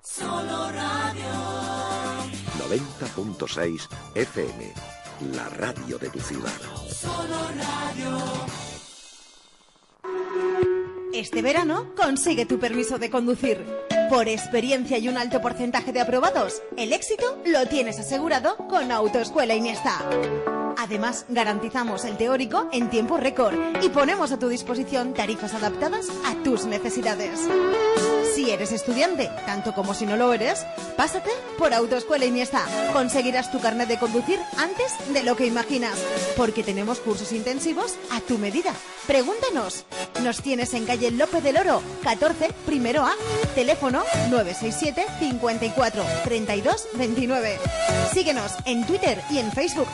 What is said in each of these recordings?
Solo Radio 90.6 FM, la radio de tu ciudad. Solo Radio. Este verano consigue tu permiso de conducir. Por experiencia y un alto porcentaje de aprobados, el éxito lo tienes asegurado con Autoescuela Iniesta. Además, garantizamos el teórico en tiempo récord y ponemos a tu disposición tarifas adaptadas a tus necesidades. Si eres estudiante, tanto como si no lo eres, pásate por Autoescuela Iniesta. Conseguirás tu carnet de conducir antes de lo que imaginas, porque tenemos cursos intensivos a tu medida. Pregúntanos. Nos tienes en calle López del Oro, 14, primero A. Teléfono 967 54 32 29. Síguenos en Twitter y en Facebook.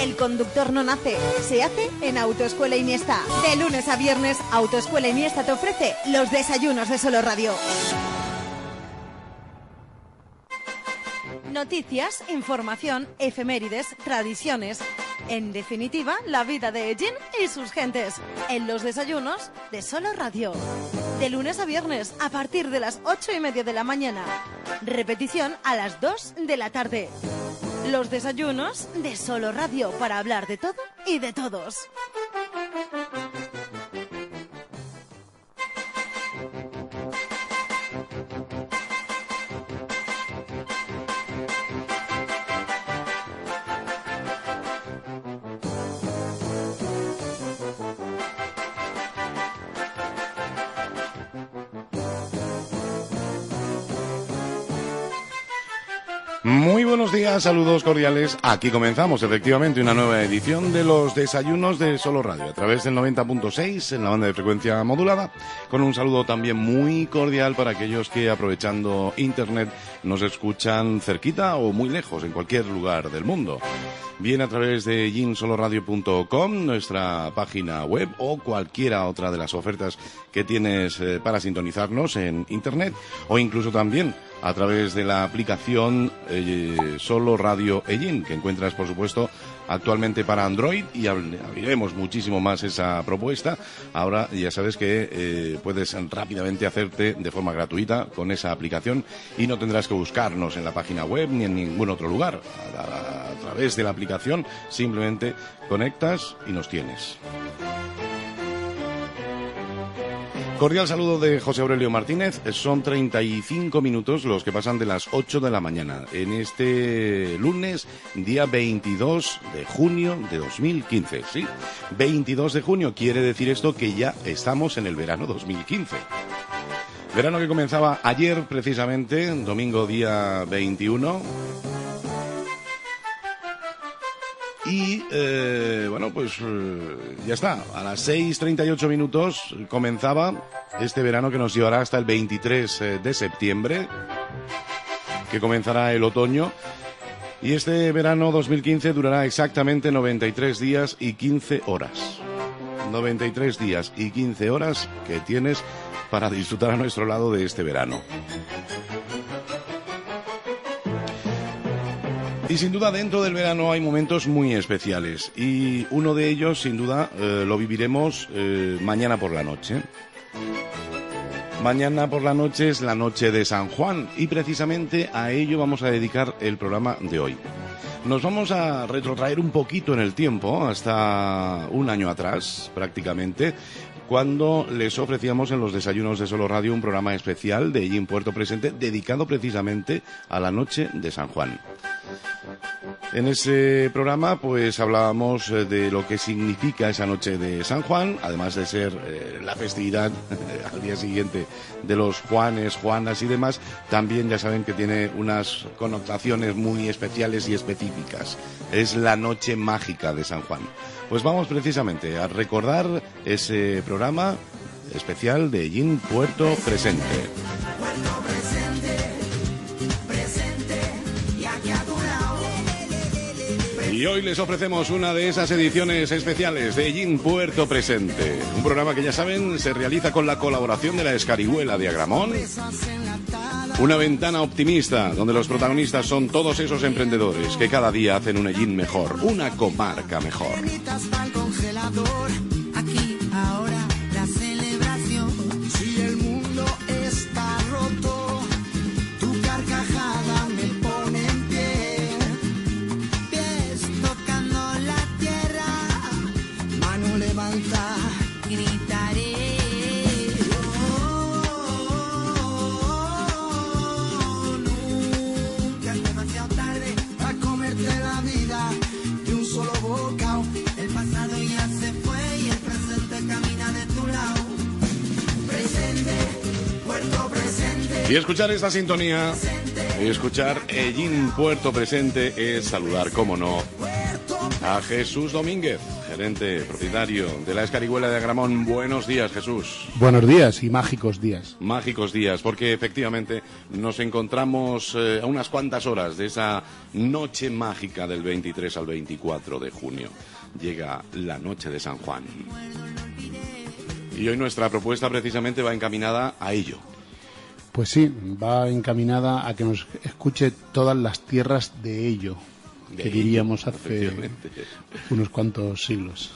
El conductor no nace, se hace en Autoescuela Iniesta. De lunes a viernes, Autoescuela Iniesta te ofrece los desayunos de Solo Radio. Noticias, información, efemérides, tradiciones. En definitiva, la vida de Ellín y sus gentes. En los desayunos de Solo Radio. De lunes a viernes, a partir de las 8:30 de la mañana. Repetición a las 2 de la tarde. Los desayunos de Solo Radio, para hablar de todo y de todos. Muy buenos días, saludos cordiales. Aquí comenzamos efectivamente una nueva edición de los desayunos de Solo Radio a través del 90.6 en la banda de frecuencia modulada, con un saludo también muy cordial para aquellos que, aprovechando internet, nos escuchan cerquita o muy lejos, en cualquier lugar del mundo. Bien a través de jinsoloradio.com, nuestra página web, o cualquiera otra de las ofertas que tienes para sintonizarnos en internet, o incluso también a través de la aplicación Solo Radio Ellín, que encuentras, por supuesto, actualmente para Android, y abriremos muchísimo más esa propuesta. Ahora ya sabes que puedes rápidamente hacerte de forma gratuita con esa aplicación y no tendrás que buscarnos en la página web ni en ningún otro lugar. A través de la aplicación simplemente conectas y nos tienes. Cordial saludo de José Aurelio Martínez. Son 35 minutos los que pasan de las 8 de la mañana en este lunes, día 22 de junio de 2015. Sí, 22 de junio quiere decir esto que ya estamos en el verano 2015. Verano que comenzaba ayer precisamente, domingo día 21. Y, ya está. A las 6:38 minutos comenzaba este verano que nos llevará hasta el 23 de septiembre, que comenzará el otoño. Y este verano 2015 durará exactamente 93 días y 15 horas. 93 días y 15 horas que tienes para disfrutar a nuestro lado de este verano. Y sin duda dentro del verano hay momentos muy especiales, y uno de ellos sin duda lo viviremos mañana por la noche. Mañana por la noche es la noche de San Juan, y precisamente a ello vamos a dedicar el programa de hoy. Nos vamos a retrotraer un poquito en el tiempo, hasta un año atrás prácticamente, cuando les ofrecíamos en los desayunos de Solo Radio un programa especial de Ellín Puerto Presente dedicado precisamente a la noche de San Juan. En ese programa pues hablábamos de lo que significa esa noche de San Juan, además de ser la festividad al día siguiente de los Juanes, Juanas y demás. También ya saben que tiene unas connotaciones muy especiales y específicas. Es la noche mágica de San Juan. Pues vamos precisamente a recordar ese programa especial de Ellín Puerto Presente. Y hoy les ofrecemos una de esas ediciones especiales de Ellín Puerto Presente. Un programa que ya saben se realiza con la colaboración de la Escarihuela de Agramón. Una ventana optimista donde los protagonistas son todos esos emprendedores que cada día hacen un Ellín mejor, una comarca mejor. Aquí, ahora, la celebración. Si el mundo está roto, tú Y escuchar esta sintonía, y escuchar Ellín Puerto Presente es saludar, cómo no, a Jesús Domínguez, gerente propietario de la Escarihuela de Agramón. Buenos días, Jesús. Buenos días y mágicos días. Mágicos días, porque efectivamente nos encontramos a unas cuantas horas de esa noche mágica del 23 al 24 de junio. Llega la noche de San Juan. Y hoy nuestra propuesta precisamente va encaminada a ello. Pues sí, va encaminada a que nos escuche todas las tierras de ello, que diríamos hace unos cuantos siglos.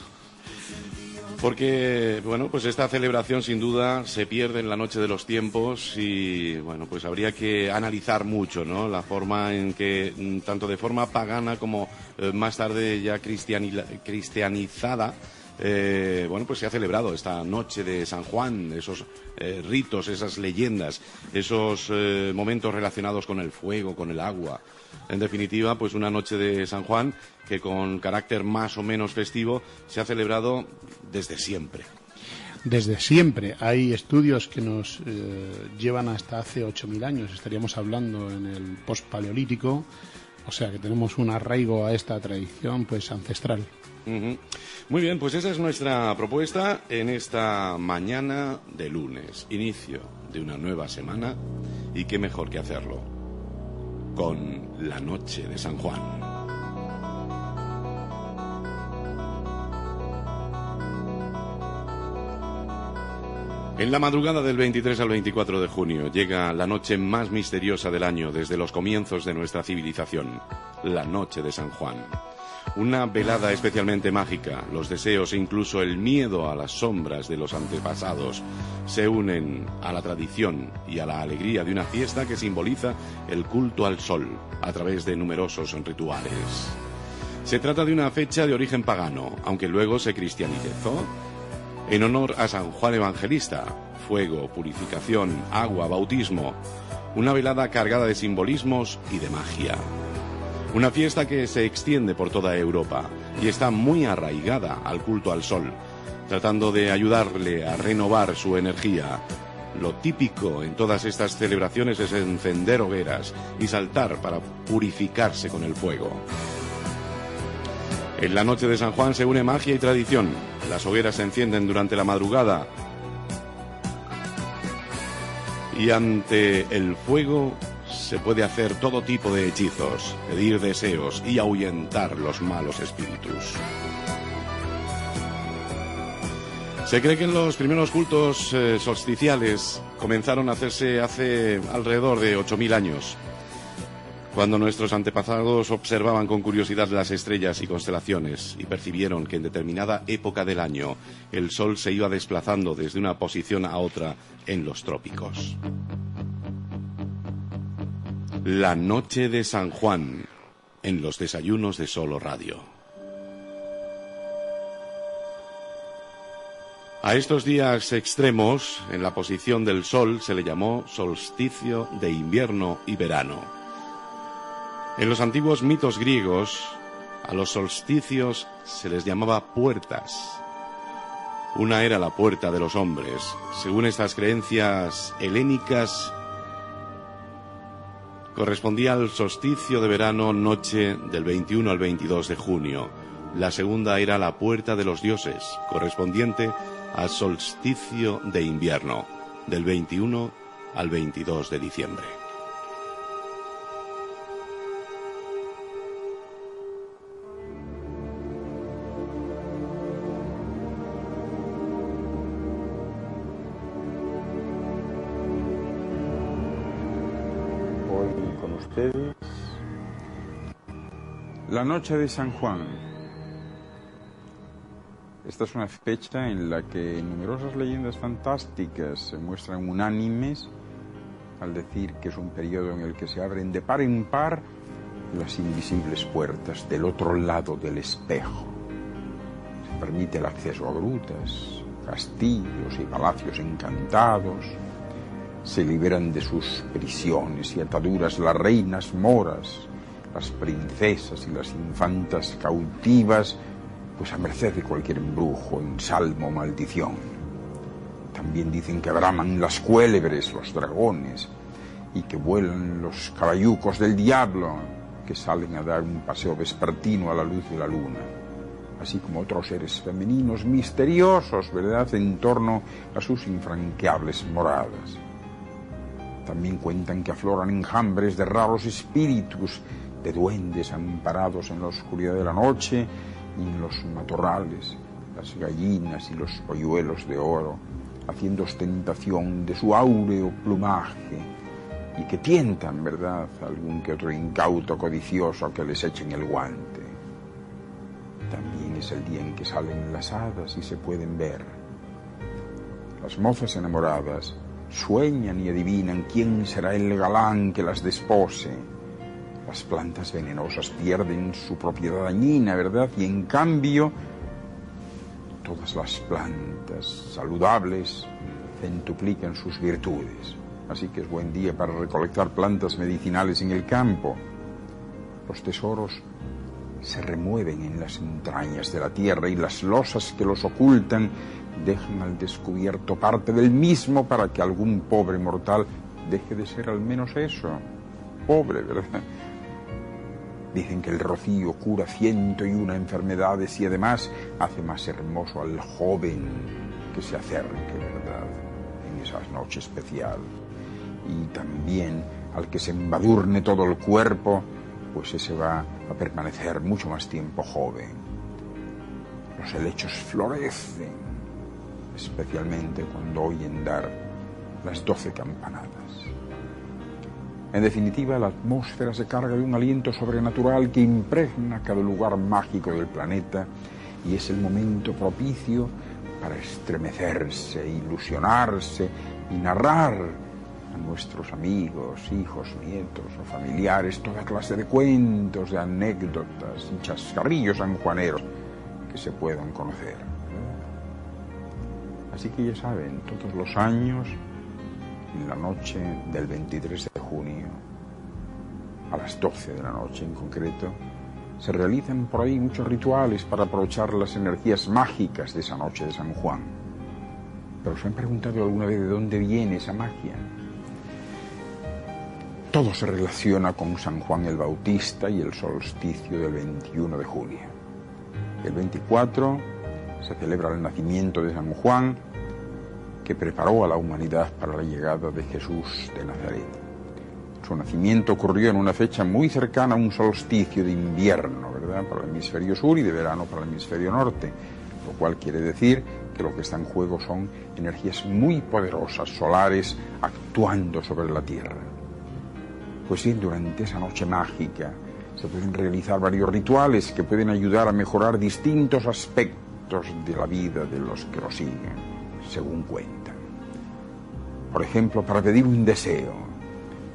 Porque, bueno, pues esta celebración sin duda se pierde en la noche de los tiempos y, bueno, pues habría que analizar mucho, ¿no? La forma en que, tanto de forma pagana como más tarde ya cristianizada, bueno, pues se ha celebrado esta noche de San Juan, esos ritos, esas leyendas, esos momentos relacionados con el fuego, con el agua. En definitiva, pues una noche de San Juan que con carácter más o menos festivo se ha celebrado desde siempre. Desde siempre. Hay estudios que nos llevan hasta hace 8.000 años. Estaríamos hablando en el pospaleolítico, o sea que tenemos un arraigo a esta tradición pues ancestral. Muy bien, pues esa es nuestra propuesta en esta mañana de lunes, inicio de una nueva semana, y qué mejor que hacerlo con la noche de San Juan. En la madrugada del 23 al 24 de junio llega la noche más misteriosa del año desde los comienzos de nuestra civilización, la noche de San Juan. Una velada especialmente mágica, los deseos e incluso el miedo a las sombras de los antepasados se unen a la tradición y a la alegría de una fiesta que simboliza el culto al sol a través de numerosos rituales. Se trata de una fecha de origen pagano, aunque luego se cristianizó, en honor a San Juan Evangelista, fuego, purificación, agua, bautismo, una velada cargada de simbolismos y de magia. Una fiesta que se extiende por toda Europa y está muy arraigada al culto al sol, tratando de ayudarle a renovar su energía. Lo típico en todas estas celebraciones es encender hogueras y saltar para purificarse con el fuego. En la noche de San Juan se une magia y tradición. Las hogueras se encienden durante la madrugada y ante el fuego se puede hacer todo tipo de hechizos, pedir deseos y ahuyentar los malos espíritus. Se cree que los primeros cultos solsticiales comenzaron a hacerse hace alrededor de 8.000 años, cuando nuestros antepasados observaban con curiosidad las estrellas y constelaciones y percibieron que en determinada época del año el sol se iba desplazando desde una posición a otra en los trópicos. La noche de San Juan, en los desayunos de Solo Radio. A estos días extremos, en la posición del sol, se le llamó solsticio de invierno y verano. En los antiguos mitos griegos, a los solsticios se les llamaba puertas. Una era la puerta de los hombres. Según estas creencias helénicas, correspondía al solsticio de verano, noche del 21 al 22 de junio. La segunda era la puerta de los dioses, correspondiente al solsticio de invierno, del 21 al 22 de diciembre. La noche de San Juan. Esta es una fecha en la que numerosas leyendas fantásticas se muestran unánimes al decir que es un periodo en el que se abren de par en par las invisibles puertas del otro lado del espejo. Se permite el acceso a grutas, castillos y palacios encantados. Se liberan de sus prisiones y ataduras las reinas moras, las princesas y las infantas cautivas, pues a merced de cualquier embrujo, ensalmo o maldición. También dicen que braman las cuélebres, los dragones, y que vuelan los caballucos del diablo que salen a dar un paseo vespertino a la luz de la luna, así como otros seres femeninos misteriosos, ¿verdad?, en torno a sus infranqueables moradas. También cuentan que afloran enjambres de raros espíritus, de duendes amparados en la oscuridad de la noche y en los matorrales, las gallinas y los polluelos de oro, haciendo ostentación de su áureo plumaje, y que tientan, ¿verdad?, a algún que otro incauto codicioso que les echen el guante. También es el día en que salen las hadas y se pueden ver. Las mozas enamoradas sueñan y adivinan quién será el galán que las despose. Las plantas venenosas pierden su propiedad dañina, ¿verdad?, y en cambio todas las plantas saludables centuplican sus virtudes. Así que es buen día para recolectar plantas medicinales en el campo. Los tesoros se remueven en las entrañas de la tierra y las losas que los ocultan dejan al descubierto parte del mismo para que algún pobre mortal deje de ser al menos eso, pobre, ¿verdad? Dicen que el rocío cura 101 enfermedades y además hace más hermoso al joven que se acerque, ¿verdad?, en esa noche especial. Y también al que se embadurne todo el cuerpo, pues ese va a permanecer mucho más tiempo joven. Los helechos florecen, especialmente cuando oyen dar las 12 campanadas. En definitiva, la atmósfera se carga de un aliento sobrenatural que impregna cada lugar mágico del planeta y es el momento propicio para estremecerse, ilusionarse y narrar a nuestros amigos, hijos, nietos o familiares toda clase de cuentos, de anécdotas y chascarrillos sanjuaneros que se puedan conocer. Así que ya saben, todos los años, en la noche del 23 de junio, a las 12 de la noche en concreto, se realizan por ahí muchos rituales para aprovechar las energías mágicas de esa noche de San Juan. Pero ¿se han preguntado alguna vez de dónde viene esa magia? Todo se relaciona con San Juan el Bautista y el solsticio del 21 de junio. El 24 se celebra el nacimiento de San Juan, que preparó a la humanidad para la llegada de Jesús de Nazaret. Su nacimiento ocurrió en una fecha muy cercana a un solsticio de invierno, ¿verdad?, para el hemisferio sur y de verano para el hemisferio norte, lo cual quiere decir que lo que está en juego son energías muy poderosas, solares, actuando sobre la Tierra. Pues bien, durante esa noche mágica se pueden realizar varios rituales que pueden ayudar a mejorar distintos aspectos de la vida de los que lo siguen, según cuentan. Por ejemplo, para pedir un deseo,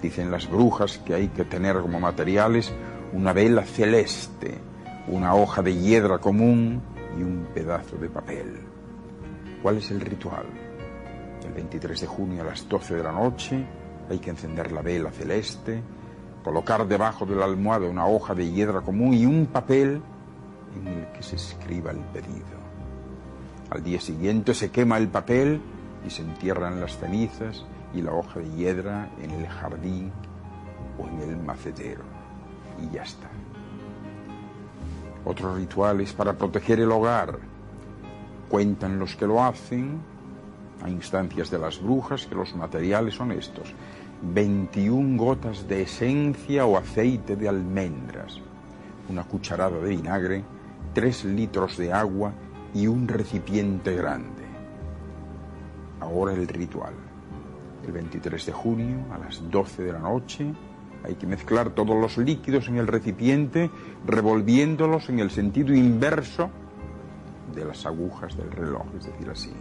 dicen las brujas que hay que tener como materiales una vela celeste, una hoja de hiedra común y un pedazo de papel. ¿Cuál es el ritual? El 23 de junio a las 12 de la noche hay que encender la vela celeste, colocar debajo de la almohada una hoja de hiedra común y un papel en el que se escriba el pedido. Al día siguiente se quema el papel y se entierran las cenizas y la hoja de hiedra en el jardín o en el macetero. Y ya está. Otro ritual es para proteger el hogar. Cuentan los que lo hacen, a instancias de las brujas, que los materiales son estos: 21 gotas de esencia o aceite de almendras, una cucharada de vinagre, 3 litros de agua y un recipiente grande. Ahora el ritual. El 23 de junio, a las 12 de la noche, hay que mezclar todos los líquidos en el recipiente, revolviéndolos en el sentido inverso de las agujas del reloj, es decir, así.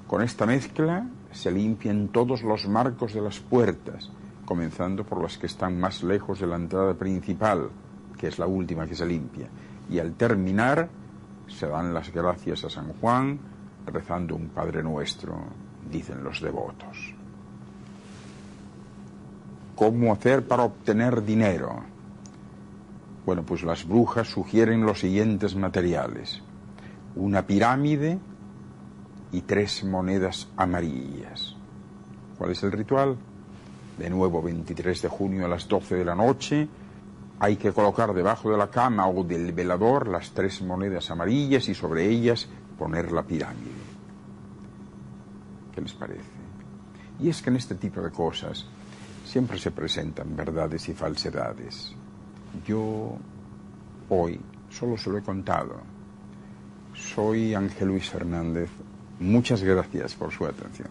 Con esta mezcla se limpian todos los marcos de las puertas, comenzando por las que están más lejos de la entrada principal, que es la última que se limpia, y al terminar se dan las gracias a San Juan rezando un Padre Nuestro, dicen los devotos. ¿Cómo hacer para obtener dinero? Bueno, pues las brujas sugieren los siguientes materiales: una pirámide y 3 monedas amarillas. ¿Cuál es el ritual? de nuevo 23 de junio a las 12 de la noche, hay que colocar debajo de la cama o del velador las 3 monedas amarillas y sobre ellas poner la pirámide. ¿Qué les parece? Y es que en este tipo de cosas siempre se presentan verdades y falsedades. Yo hoy solo se lo he contado. Soy Ángel Luis Fernández. Muchas gracias por su atención.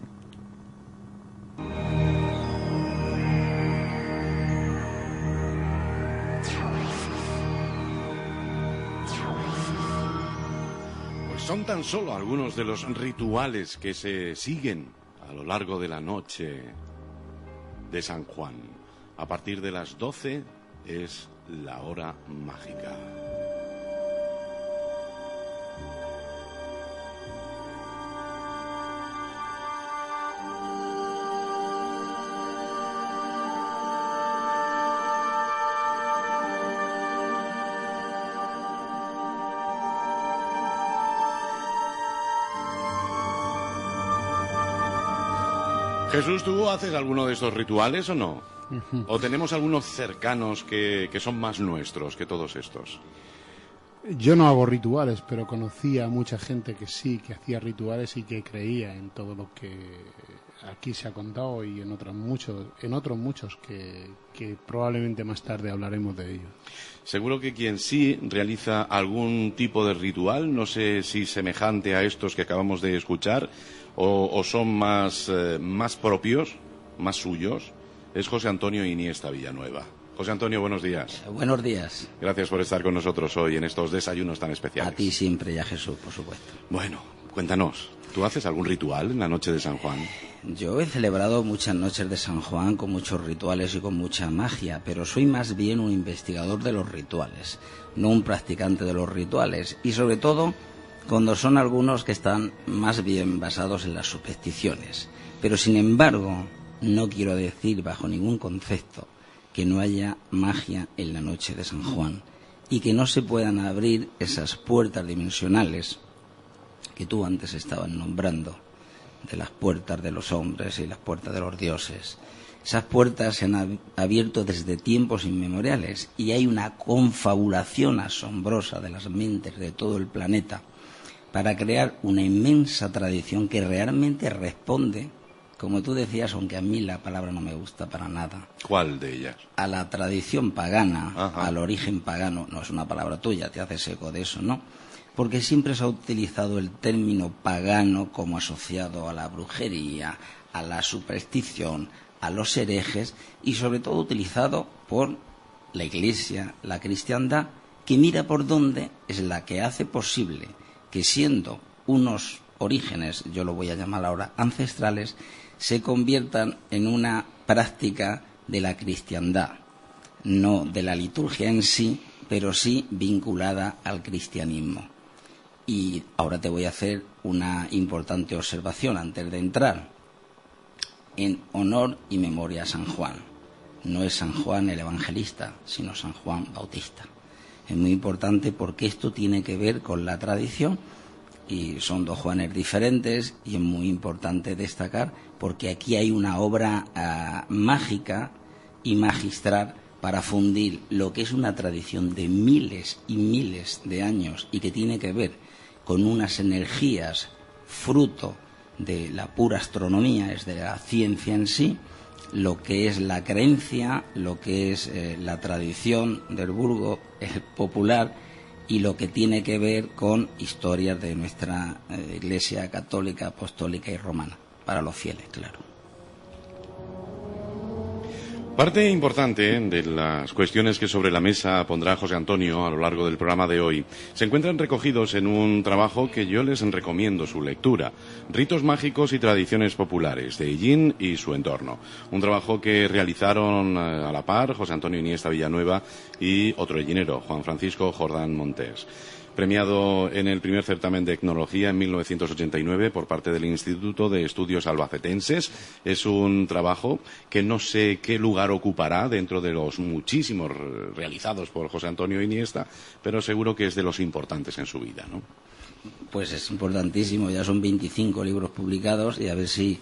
Pues son tan solo algunos de los rituales que se siguen a lo largo de la noche de San Juan. A partir de las 12 es la hora mágica. Jesús, ¿tú haces alguno de estos rituales o no? ¿O tenemos algunos cercanos que son más nuestros que todos estos? Yo no hago rituales, pero conocí a mucha gente que sí, que hacía rituales y que creía en todo lo que aquí se ha contado y en otros muchos que probablemente más tarde hablaremos de ellos. Seguro que quien sí realiza algún tipo de ritual, no sé si semejante a estos que acabamos de escuchar, o son más propios, más suyos, es José Antonio Iniesta Villanueva. José Antonio, buenos días. Buenos días. Gracias por estar con nosotros hoy en estos desayunos tan especiales. A ti siempre y a Jesús, por supuesto. Bueno, cuéntanos, ¿tú haces algún ritual en la noche de San Juan? Yo he celebrado muchas noches de San Juan con muchos rituales y con mucha magia, pero soy más bien un investigador de los rituales, no un practicante de los rituales, y sobre todo cuando son algunos que están más bien basados en las supersticiones. Pero sin embargo, no quiero decir bajo ningún concepto que no haya magia en la noche de San Juan y que no se puedan abrir esas puertas dimensionales que tú antes estabas nombrando, de las puertas de los hombres y las puertas de los dioses. Esas puertas se han abierto desde tiempos inmemoriales y hay una confabulación asombrosa de las mentes de todo el planeta para crear una inmensa tradición que realmente responde, como tú decías, aunque a mí la palabra no me gusta para nada. ¿Cuál de ellas? A la tradición pagana, Ajá. al origen pagano. No es una palabra tuya, te haces eco de eso, ¿no? Porque siempre se ha utilizado el término pagano como asociado a la brujería, a la superstición, a los herejes y sobre todo utilizado por la Iglesia, la cristiandad, que mira por dónde es la que hace posible que siendo unos orígenes, yo lo voy a llamar ahora ancestrales, se conviertan en una práctica de la cristiandad, no de la liturgia en sí, pero sí vinculada al cristianismo. Y ahora te voy a hacer una importante observación antes de entrar. En honor y memoria a San Juan. No es San Juan el Evangelista, sino San Juan Bautista. Es muy importante porque esto tiene que ver con la tradición y son dos Juanes diferentes y es muy importante destacar porque aquí hay una obra mágica y magistral para fundir lo que es una tradición de miles y miles de años y que tiene que ver con unas energías fruto de la pura astronomía, es de la ciencia en sí, lo que es la creencia, lo que es la tradición del vulgo popular y lo que tiene que ver con historias de nuestra Iglesia católica, apostólica y romana, para los fieles, claro. Parte importante de las cuestiones que sobre la mesa pondrá José Antonio a lo largo del programa de hoy se encuentran recogidos en un trabajo que yo les recomiendo su lectura, Ritos mágicos y tradiciones populares, de Hellín y su entorno. Un trabajo que realizaron a la par José Antonio Iniesta Villanueva y otro hellinero, Juan Francisco Jordán Montés. Premiado en el primer certamen de etnología en 1989 por parte del Instituto de Estudios Albacetenses. Es un trabajo que no sé qué lugar ocupará dentro de los muchísimos realizados por José Antonio Iniesta, pero seguro que es de los importantes en su vida, ¿no? Pues es importantísimo, ya son 25 libros publicados y a ver si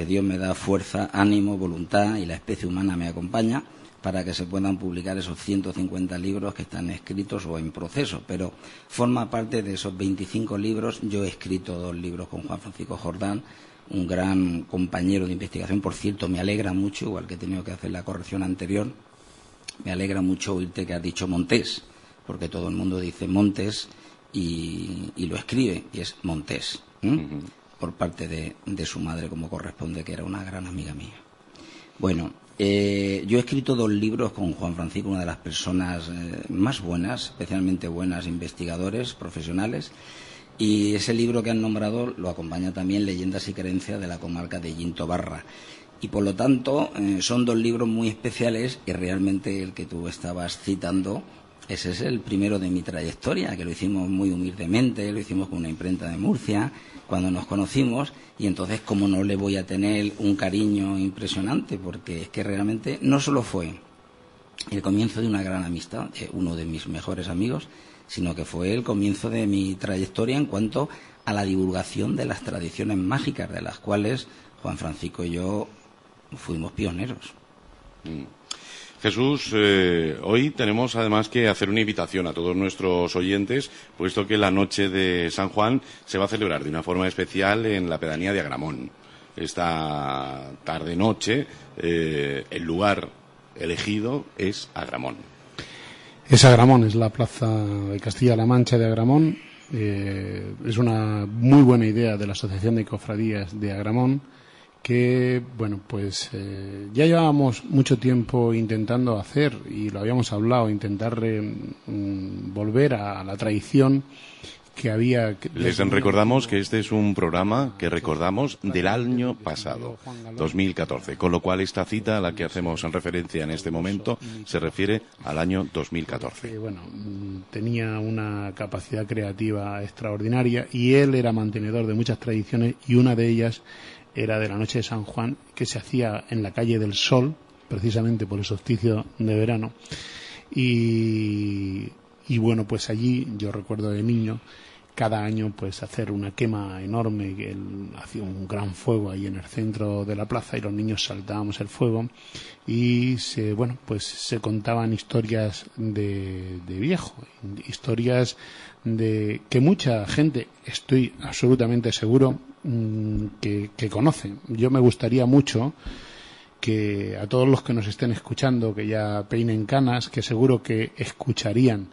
Dios me da fuerza, ánimo, voluntad y la especie humana me acompaña para que se puedan publicar esos 150 libros que están escritos o en proceso. Pero forma parte de esos 25 libros. Yo he escrito 2 libros con Juan Francisco Jordán, un gran compañero de investigación. Por cierto, me alegra mucho, igual que he tenido que hacer la corrección anterior, me alegra mucho oírte que has dicho Montés, porque todo el mundo dice Montes y lo escribe, y es Montés, por parte de su madre, como corresponde, que era una gran amiga mía. Bueno, yo he escrito 2 libros con Juan Francisco, una de las personas más buenas, especialmente buenas investigadores, profesionales, y ese libro que han nombrado lo acompaña también Leyendas y creencias de la comarca de Yinto Barra. Y por lo tanto son 2 libros muy especiales, y realmente el que tú estabas citando, ese es el primero de mi trayectoria, que lo hicimos muy humildemente, lo hicimos con una imprenta de Murcia cuando nos conocimos, y entonces cómo no le voy a tener un cariño impresionante, porque es que realmente no solo fue el comienzo de una gran amistad, uno de mis mejores amigos, sino que fue el comienzo de mi trayectoria en cuanto a la divulgación de las tradiciones mágicas, de las cuales Juan Francisco y yo fuimos pioneros. Jesús, hoy tenemos además que hacer una invitación a todos nuestros oyentes, puesto que la noche de San Juan se va a celebrar de una forma especial en la pedanía de Agramón. Esta tarde-noche, el lugar elegido es Agramón. Es Agramón, es la plaza de Castilla-La Mancha de Agramón. Es una muy buena idea de la Asociación de Cofradías de Agramón, que, bueno, pues ya llevábamos mucho tiempo intentando hacer, y lo habíamos hablado, intentar volver a la tradición que había. Les recordamos que este es un programa que recordamos del año pasado, 2014, con lo cual esta cita a la que hacemos en referencia en este momento se refiere al año 2014. Bueno, tenía una capacidad creativa extraordinaria, y él era mantenedor de muchas tradiciones, y una de ellas era de la noche de San Juan, que se hacía en la calle del Sol, precisamente por el solsticio de verano. Y bueno, pues allí yo recuerdo de niño cada año pues hacer una quema enorme, que él hacía un gran fuego ahí en el centro de la plaza, y los niños saltábamos el fuego, y se contaban historias de viejo, historias de que mucha gente, estoy absolutamente seguro, que conoce. Yo me gustaría mucho que a todos los que nos estén escuchando, que ya peinen canas, que seguro que escucharían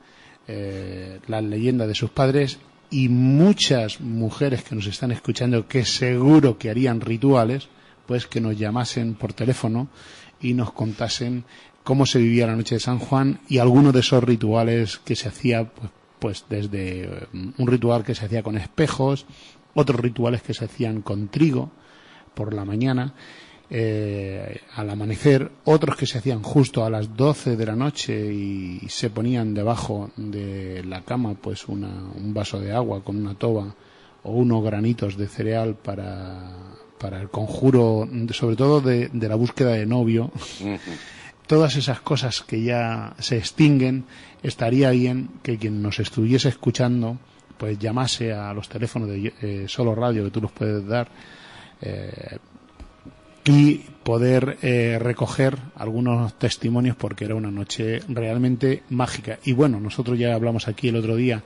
las leyendas de sus padres, y muchas mujeres que nos están escuchando que seguro que harían rituales, pues que nos llamasen por teléfono y nos contasen cómo se vivía la noche de San Juan, y algunos de esos rituales que se hacía, pues desde un ritual que se hacía con espejos, otros rituales que se hacían con trigo por la mañana, al amanecer, otros que se hacían justo a las 12 de la noche y se ponían debajo de la cama pues un vaso de agua con una toba o unos granitos de cereal para el conjuro, sobre todo de la búsqueda de novio. Todas esas cosas que ya se extinguen, estaría bien que quien nos estuviese escuchando pues llamase a los teléfonos de Solo Radio, que tú los puedes dar, y poder recoger algunos testimonios, porque era una noche realmente mágica. Y bueno, nosotros ya hablamos aquí el otro día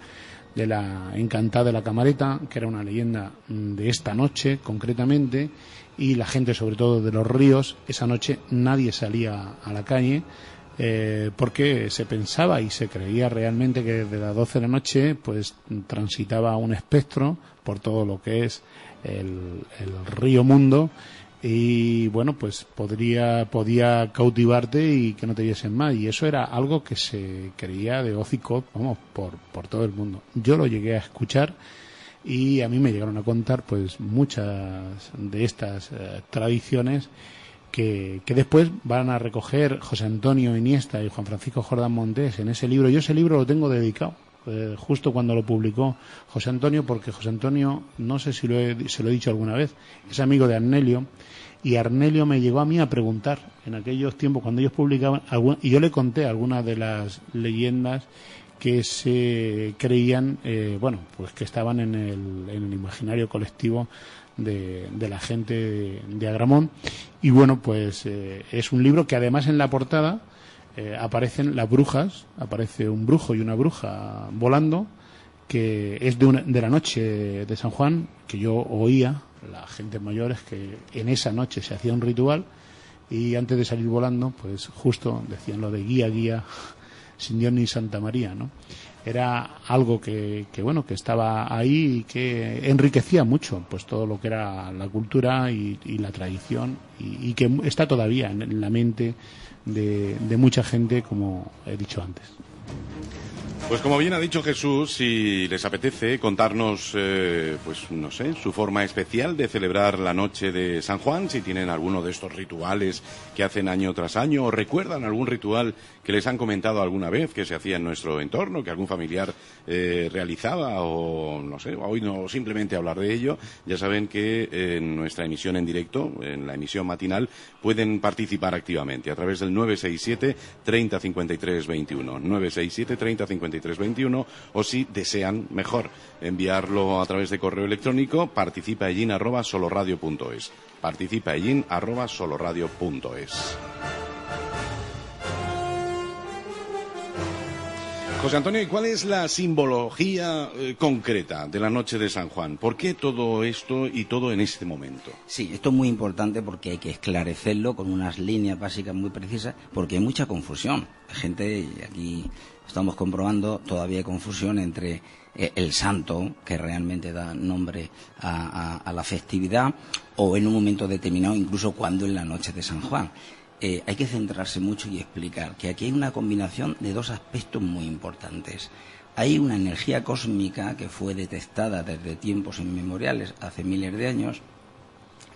de la Encantada de la Camareta, que era una leyenda de esta noche concretamente, y la gente, sobre todo de los ríos, esa noche nadie salía a la calle, porque se pensaba y se creía realmente que desde las 12 de la noche pues transitaba un espectro por todo lo que es el río Mundo, y bueno, pues podía cautivarte y que no te viesen más, y eso era algo que se creía de hocico, vamos, por todo el mundo. Yo lo llegué a escuchar, y a mí me llegaron a contar pues muchas de estas tradiciones que después van a recoger José Antonio Iniesta y Juan Francisco Jordán Montés en ese libro. Yo ese libro lo tengo dedicado justo cuando lo publicó José Antonio, porque José Antonio, no sé si se lo he dicho alguna vez, es amigo de Arnelio, y Arnelio me llegó a mí a preguntar en aquellos tiempos cuando ellos publicaban y yo le conté algunas de las leyendas que se creían, pues que estaban en el imaginario colectivo de la gente de Agramont. Y bueno, pues es un libro que además en la portada aparecen las brujas, aparece un brujo y una bruja volando, que es de la noche de San Juan, que yo oía la gente mayores que en esa noche se hacía un ritual y antes de salir volando, pues justo decían lo de guía, guía, sin Dios ni Santa María, ¿no? Era algo que bueno, que estaba ahí y que enriquecía mucho pues todo lo que era la cultura y la tradición y que está todavía en la mente de mucha gente, como he dicho antes. Pues como bien ha dicho Jesús, si les apetece contarnos, pues no sé, su forma especial de celebrar la noche de San Juan, si tienen alguno de estos rituales que hacen año tras año, o recuerdan algún ritual que les han comentado alguna vez que se hacía en nuestro entorno, que algún familiar realizaba, o no sé, hoy no simplemente hablar de ello, ya saben que en nuestra emisión en directo, en la emisión matinal, pueden participar activamente a través del 967 30 53 21, 967 30 53 21, o si desean, mejor, enviarlo a través de correo electrónico, participaellín@soloradio.es, participaellín@soloradio.es. José Antonio, ¿y cuál es la simbología concreta de la noche de San Juan? ¿Por qué todo esto y todo en este momento? Sí, esto es muy importante porque hay que esclarecerlo con unas líneas básicas muy precisas, porque hay mucha confusión. Gente, aquí estamos comprobando, todavía hay confusión entre el santo, que realmente da nombre a la festividad, o en un momento determinado, incluso cuando en la noche de San Juan. Hay que centrarse mucho y explicar que aquí hay una combinación de dos aspectos muy importantes. Hay una energía cósmica que fue detectada desde tiempos inmemoriales, hace miles de años,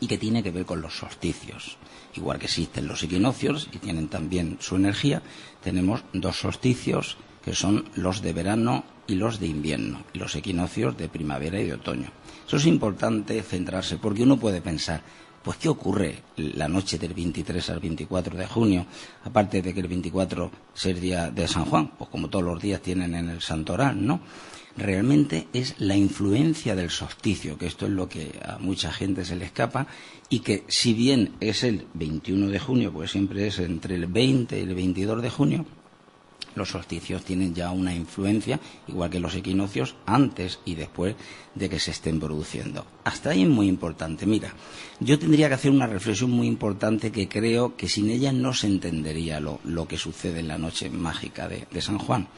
y que tiene que ver con los solsticios. Igual que existen los equinoccios y tienen también su energía, tenemos dos solsticios que son los de verano y los de invierno, y los equinoccios de primavera y de otoño. Eso es importante centrarse, porque uno puede pensar, pues ¿qué ocurre la noche del 23 al 24 de junio? Aparte de que el 24 es el día de San Juan, pues como todos los días tienen en el santoral, ¿no? Realmente es la influencia del solsticio, que esto es lo que a mucha gente se le escapa, y que si bien es el 21 de junio, pues siempre es entre el 20 y el 22 de junio, los solsticios tienen ya una influencia, igual que los equinoccios, antes y después de que se estén produciendo. Hasta ahí es muy importante. Mira, yo tendría que hacer una reflexión muy importante que creo que sin ella no se entendería lo que sucede en la noche mágica de San Juan.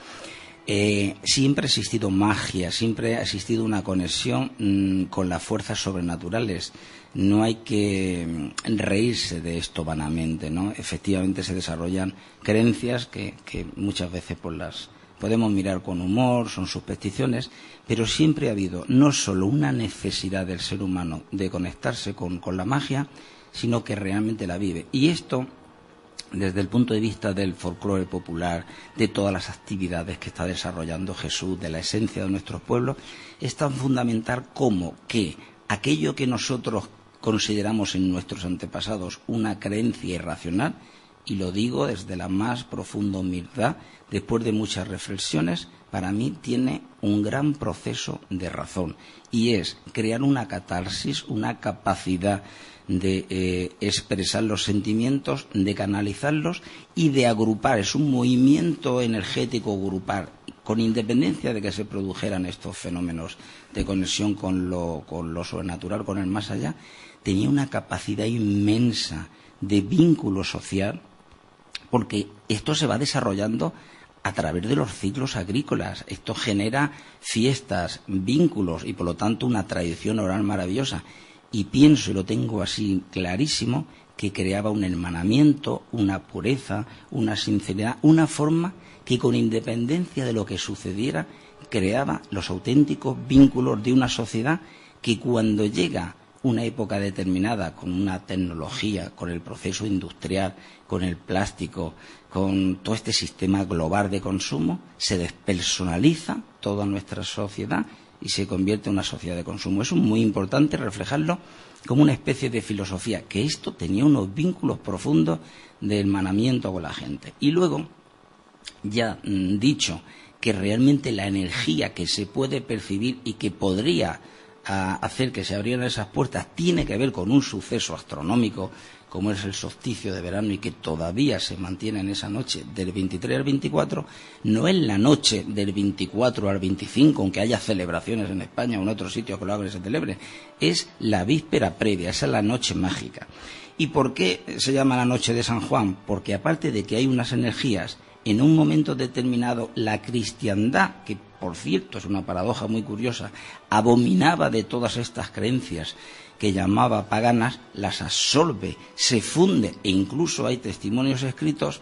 Siempre ha existido magia, siempre ha existido una conexión con las fuerzas sobrenaturales. No hay que reírse de esto vanamente, ¿no? Efectivamente se desarrollan creencias que muchas veces pues las podemos mirar con humor, son supersticiones, pero siempre ha habido no solo una necesidad del ser humano de conectarse con la magia, sino que realmente la vive. Y esto, desde el punto de vista del folclore popular, de todas las actividades que está desarrollando Jesús, de la esencia de nuestros pueblos, es tan fundamental como que aquello que nosotros consideramos en nuestros antepasados una creencia irracional, y lo digo desde la más profunda humildad, después de muchas reflexiones, para mí tiene un gran proceso de razón, y es crear una catarsis, una capacidad de expresar los sentimientos, de canalizarlos y de agrupar. Es un movimiento energético grupal, con independencia de que se produjeran estos fenómenos de conexión con lo sobrenatural, con el más allá. Tenía una capacidad inmensa de vínculo social, porque esto se va desarrollando a través de los ciclos agrícolas. Esto genera fiestas, vínculos y por lo tanto una tradición oral maravillosa. Y pienso, y lo tengo así clarísimo, que creaba un hermanamiento, una pureza, una sinceridad, una forma que con independencia de lo que sucediera creaba los auténticos vínculos de una sociedad que cuando llega una época determinada con una tecnología, con el proceso industrial, con el plástico, con todo este sistema global de consumo, se despersonaliza toda nuestra sociedad y se convierte en una sociedad de consumo. Eso es muy importante reflejarlo como una especie de filosofía, que esto tenía unos vínculos profundos de hermanamiento con la gente. Y luego, ya dicho que realmente la energía que se puede percibir y que podría a hacer que se abrieran esas puertas tiene que ver con un suceso astronómico como es el solsticio de verano y que todavía se mantiene en esa noche del 23 al 24, no es la noche del 24 al 25, aunque haya celebraciones en España o en otros sitios que lo hagan y se celebre, es la víspera previa, esa es la noche mágica. ¿Y por qué se llama la noche de San Juan? Porque aparte de que hay unas energías, en un momento determinado la cristiandad, que por cierto es una paradoja muy curiosa, abominaba de todas estas creencias que llamaba paganas, las absorbe, se funde, e incluso hay testimonios escritos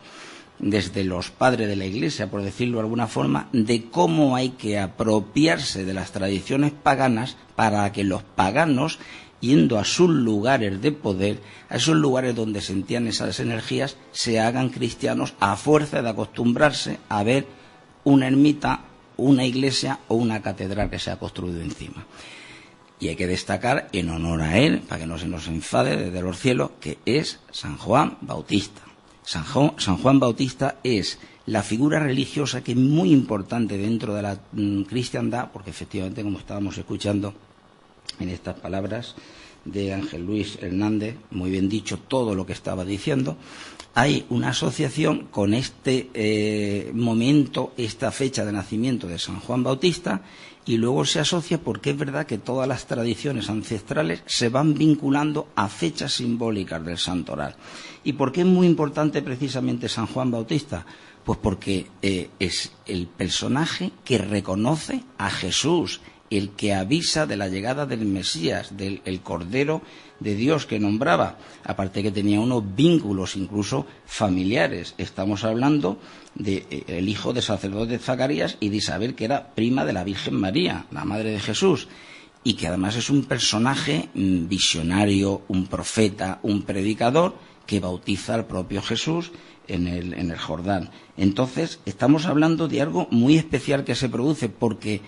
desde los padres de la Iglesia, por decirlo de alguna forma, de cómo hay que apropiarse de las tradiciones paganas para que los paganos, yendo a sus lugares de poder, a esos lugares donde sentían esas energías, se hagan cristianos a fuerza de acostumbrarse a ver una ermita, una iglesia o una catedral que se ha construido encima. Y hay que destacar, en honor a él, para que no se nos enfade desde los cielos, que es San Juan Bautista. San Juan Bautista es la figura religiosa que es muy importante dentro de la cristiandad, porque efectivamente, como estábamos escuchando en estas palabras de Ángel Luis Hernández, muy bien dicho todo lo que estaba diciendo, hay una asociación con este momento, esta fecha de nacimiento de San Juan Bautista, y luego se asocia porque es verdad que todas las tradiciones ancestrales se van vinculando a fechas simbólicas del santoral. ¿Y por qué es muy importante precisamente San Juan Bautista? Pues porque es el personaje que reconoce a Jesús, el que avisa de la llegada del Mesías, del Cordero de Dios que nombraba, aparte que tenía unos vínculos incluso familiares. Estamos hablando del hijo de sacerdote Zacarías y de Isabel, que era prima de la Virgen María, la madre de Jesús, y que además es un personaje visionario, un profeta, un predicador, que bautiza al propio Jesús en el Jordán. Entonces, estamos hablando de algo muy especial que se produce, porque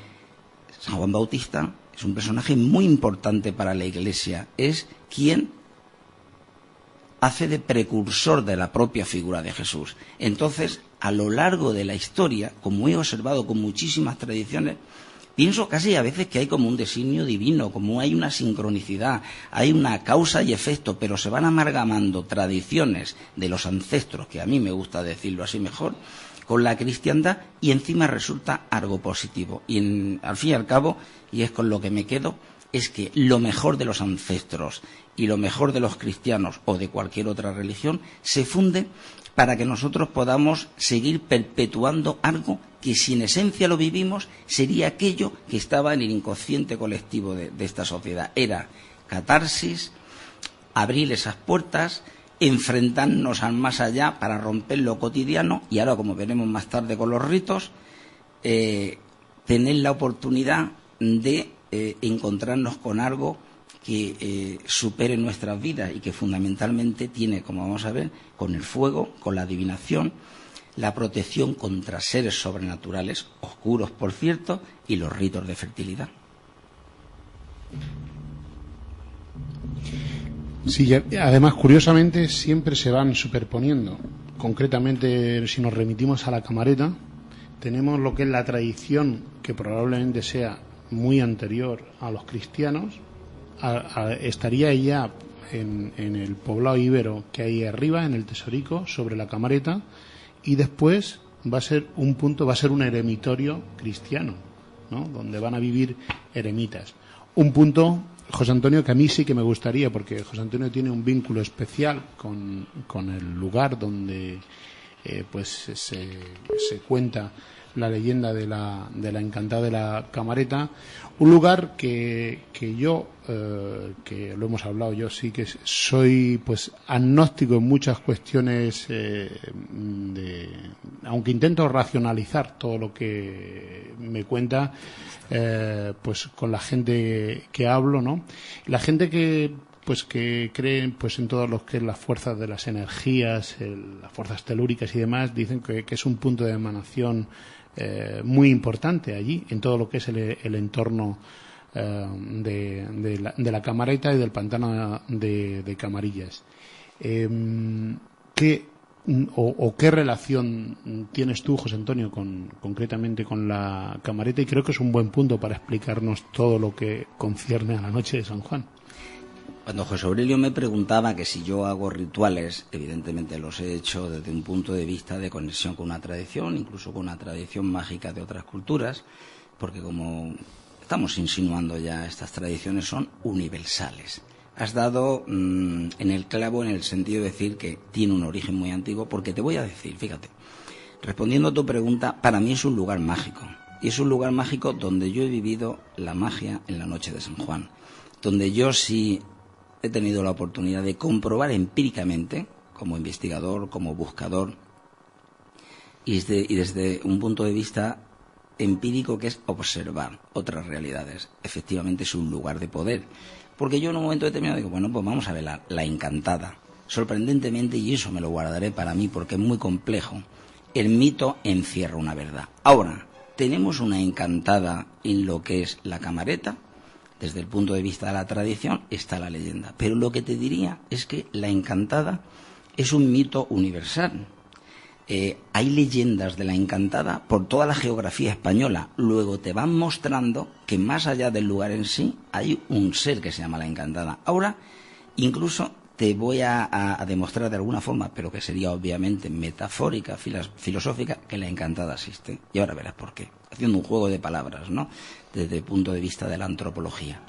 San Juan Bautista es un personaje muy importante para la Iglesia. Es quien hace de precursor de la propia figura de Jesús. Entonces, a lo largo de la historia, como he observado con muchísimas tradiciones, pienso casi a veces que hay como un designio divino, como hay una sincronicidad, hay una causa y efecto, pero se van amalgamando tradiciones de los ancestros, que a mí me gusta decirlo así mejor, con la cristiandad, y encima resulta algo positivo. Y al fin y al cabo, y es con lo que me quedo, es que lo mejor de los ancestros y lo mejor de los cristianos o de cualquier otra religión se funde para que nosotros podamos seguir perpetuando algo que, si en esencia lo vivimos, sería aquello que estaba en el inconsciente colectivo de esta sociedad. Era catarsis, abrir esas puertas, enfrentarnos al más allá para romper lo cotidiano, y ahora, como veremos más tarde con los ritos, tener la oportunidad de encontrarnos con algo que supere nuestras vidas y que fundamentalmente tiene, como vamos a ver, con el fuego, con la adivinación, la protección contra seres sobrenaturales, oscuros por cierto, y los ritos de fertilidad. Sí, además, curiosamente, siempre se van superponiendo. Concretamente, si nos remitimos a la camareta, tenemos lo que es la tradición, que probablemente sea muy anterior a los cristianos. Estaría ya en el poblado íbero que hay arriba, en el Tesorico, sobre la camareta, y después va a ser un punto, va a ser un eremitorio cristiano, ¿no?, donde van a vivir eremitas. Un punto, José Antonio, que a mí sí que me gustaría, porque José Antonio tiene un vínculo especial con el lugar donde pues se cuenta la leyenda de la encantada de la camareta, un lugar que yo, que lo hemos hablado, yo sí que soy pues agnóstico en muchas cuestiones, aunque intento racionalizar todo lo que me cuenta, pues con la gente que hablo, ¿no? La gente que creen pues en todos los que es las fuerzas de las energías, las fuerzas telúricas y demás, dicen que es un punto de emanación muy importante allí, en todo lo que es el entorno de la camareta y del pantano de Camarillas. Que o qué relación tienes tú, José Antonio, concretamente con la camareta, y creo que es un buen punto para explicarnos todo lo que concierne a la noche de San Juan. Cuando José Aurelio me preguntaba que si yo hago rituales, evidentemente los he hecho desde un punto de vista de conexión con una tradición, incluso con una tradición mágica de otras culturas, porque como estamos insinuando ya, estas tradiciones son universales. Has dado en el clavo en el sentido de decir que tiene un origen muy antiguo, porque te voy a decir, fíjate, respondiendo a tu pregunta, para mí es un lugar mágico. Y es un lugar mágico donde yo he vivido la magia en la noche de San Juan, donde yo sí he tenido la oportunidad de comprobar empíricamente, como investigador, como buscador, y desde un punto de vista empírico, que es observar otras realidades. Efectivamente es un lugar de poder. Porque yo en un momento determinado digo, bueno, pues vamos a ver la Encantada. Sorprendentemente, y eso me lo guardaré para mí porque es muy complejo, el mito encierra una verdad. Ahora, tenemos una Encantada en lo que es la camareta. Desde el punto de vista de la tradición está la leyenda. Pero lo que te diría es que la Encantada es un mito universal. Hay leyendas de la Encantada por toda la geografía española. Luego te van mostrando que más allá del lugar en sí hay un ser que se llama la Encantada. Ahora, incluso te voy a demostrar de alguna forma, pero que sería obviamente metafórica, filosófica, que la Encantada existe. Y ahora verás por qué. Haciendo un juego de palabras, ¿no? Desde el punto de vista de la antropología.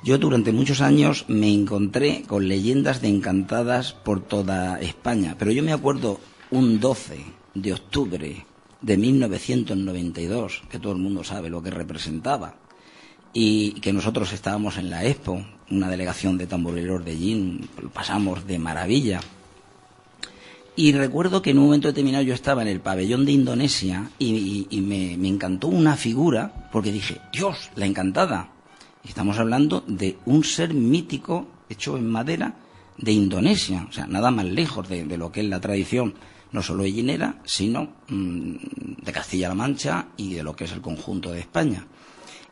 Yo durante muchos años me encontré con leyendas de encantadas por toda España, pero yo me acuerdo un 12 de octubre de 1992, que todo el mundo sabe lo que representaba, y que nosotros estábamos en la Expo, una delegación de tamborileros de Jin, lo pasamos de maravilla. Y recuerdo que en un momento determinado yo estaba en el pabellón de Indonesia y me encantó una figura, porque dije, Dios, la Encantada. Estamos hablando de un ser mítico hecho en madera de Indonesia, o sea, nada más lejos de lo que es la tradición, no solo hellinera, sino de Castilla-La Mancha y de lo que es el conjunto de España.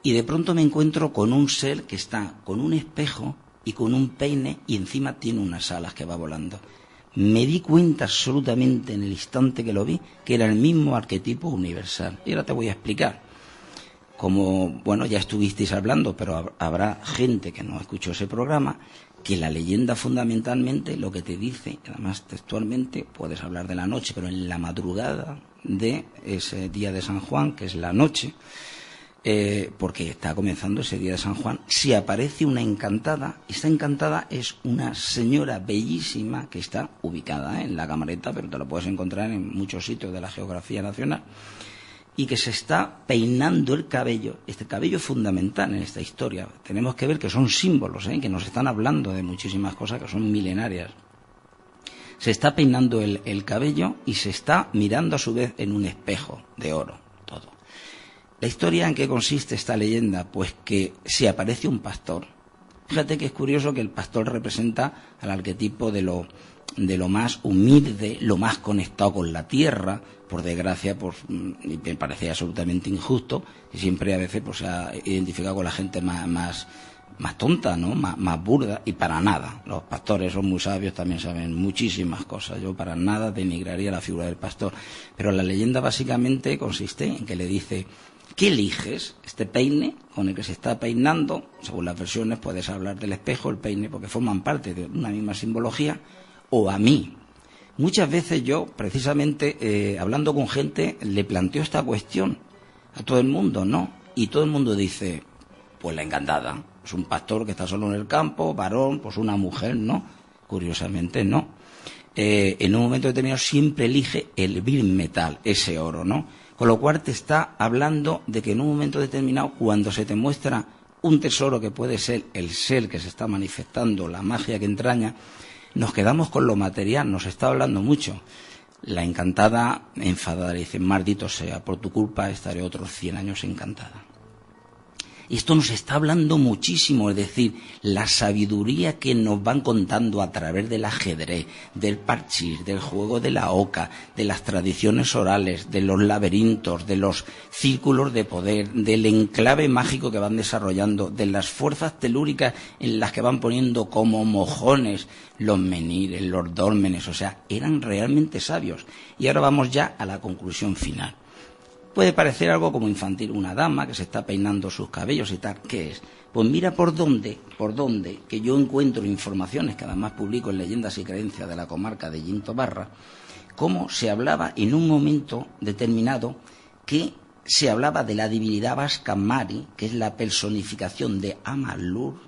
Y de pronto me encuentro con un ser que está con un espejo y con un peine y encima tiene unas alas que va volando. Me di cuenta absolutamente en el instante que lo vi que era el mismo arquetipo universal. Y ahora te voy a explicar. Como, bueno, ya estuvisteis hablando, pero habrá gente que no escuchó ese programa, que la leyenda fundamentalmente lo que te dice, además textualmente, puedes hablar de la noche, pero en la madrugada de ese día de San Juan, que es la noche, porque está comenzando ese día de San Juan, si aparece una encantada, esta encantada es una señora bellísima que está ubicada en la camareta, pero te la puedes encontrar en muchos sitios de la geografía nacional, y que se está peinando el cabello. Este cabello es fundamental en esta historia. Tenemos que ver que son símbolos, que nos están hablando de muchísimas cosas que son milenarias. Se está peinando el cabello y se está mirando a su vez en un espejo de oro, todo. ¿La historia en qué consiste esta leyenda? Pues que si aparece un pastor, fíjate que es curioso que el pastor representa al arquetipo de lo más humilde, lo más conectado con la tierra. Por desgracia, pues me parece absolutamente injusto, y siempre a veces pues se ha identificado con la gente más tonta, ¿no? Más burda, y para nada. Los pastores son muy sabios, también saben muchísimas cosas. Yo para nada denigraría la figura del pastor. Pero la leyenda básicamente consiste en que le dice, ¿qué eliges? Este peine con el que se está peinando, según las versiones puedes hablar del espejo, el peine, porque forman parte de una misma simbología, o a mí. Muchas veces yo, precisamente, hablando con gente, le planteo esta cuestión a todo el mundo, ¿no? Y todo el mundo dice, pues la Encantada. Es un pastor que está solo en el campo, varón, pues una mujer, ¿no? Curiosamente, no. En un momento determinado siempre elige el vil metal, ese oro, ¿no? Con lo cual te está hablando de que en un momento determinado, cuando se te muestra un tesoro que puede ser el ser que se está manifestando, la magia que entraña, nos quedamos con lo material, nos está hablando mucho. La Encantada, enfadada, le dice, maldito sea, por tu culpa estaré otros 100 años encantada. Esto nos está hablando muchísimo, es decir, la sabiduría que nos van contando a través del ajedrez, del parchís, del juego de la oca, de las tradiciones orales, de los laberintos, de los círculos de poder, del enclave mágico que van desarrollando, de las fuerzas telúricas en las que van poniendo como mojones los menires, los dólmenes, o sea, eran realmente sabios. Y ahora vamos ya a la conclusión final. Puede parecer algo como infantil, una dama que se está peinando sus cabellos y tal. ¿Qué es? Pues mira por dónde, que yo encuentro informaciones que además publico en Leyendas y Creencias de la comarca de Llinto Barra, cómo se hablaba en un momento determinado que se hablaba de la divinidad vasca Mari, que es la personificación de Amalur,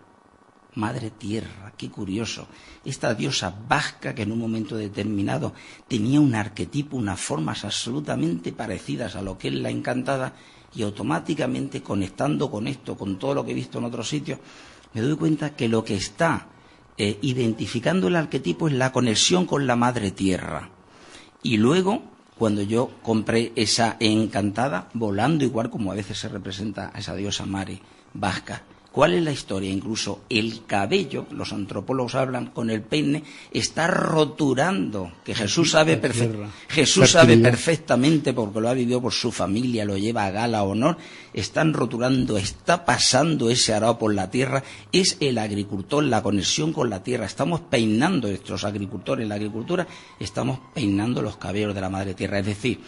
Madre Tierra. Qué curioso. Esta diosa vasca que en un momento determinado tenía un arquetipo, unas formas absolutamente parecidas a lo que es la encantada, y automáticamente conectando con esto, con todo lo que he visto en otros sitios, me doy cuenta que lo que está identificando el arquetipo es la conexión con la Madre Tierra. Y luego, cuando yo compré esa encantada, volando igual como a veces se representa a esa diosa Mari vasca, ¿cuál es la historia? Incluso el cabello, los antropólogos hablan, con el peine, está roturando, que Jesús sabe perfectamente, porque lo ha vivido por su familia, lo lleva a gala, honor, están roturando, está pasando ese arao por la tierra, es el agricultor, la conexión con la tierra, estamos peinando, estos agricultores en la agricultura, estamos peinando los cabellos de la Madre Tierra, es decir,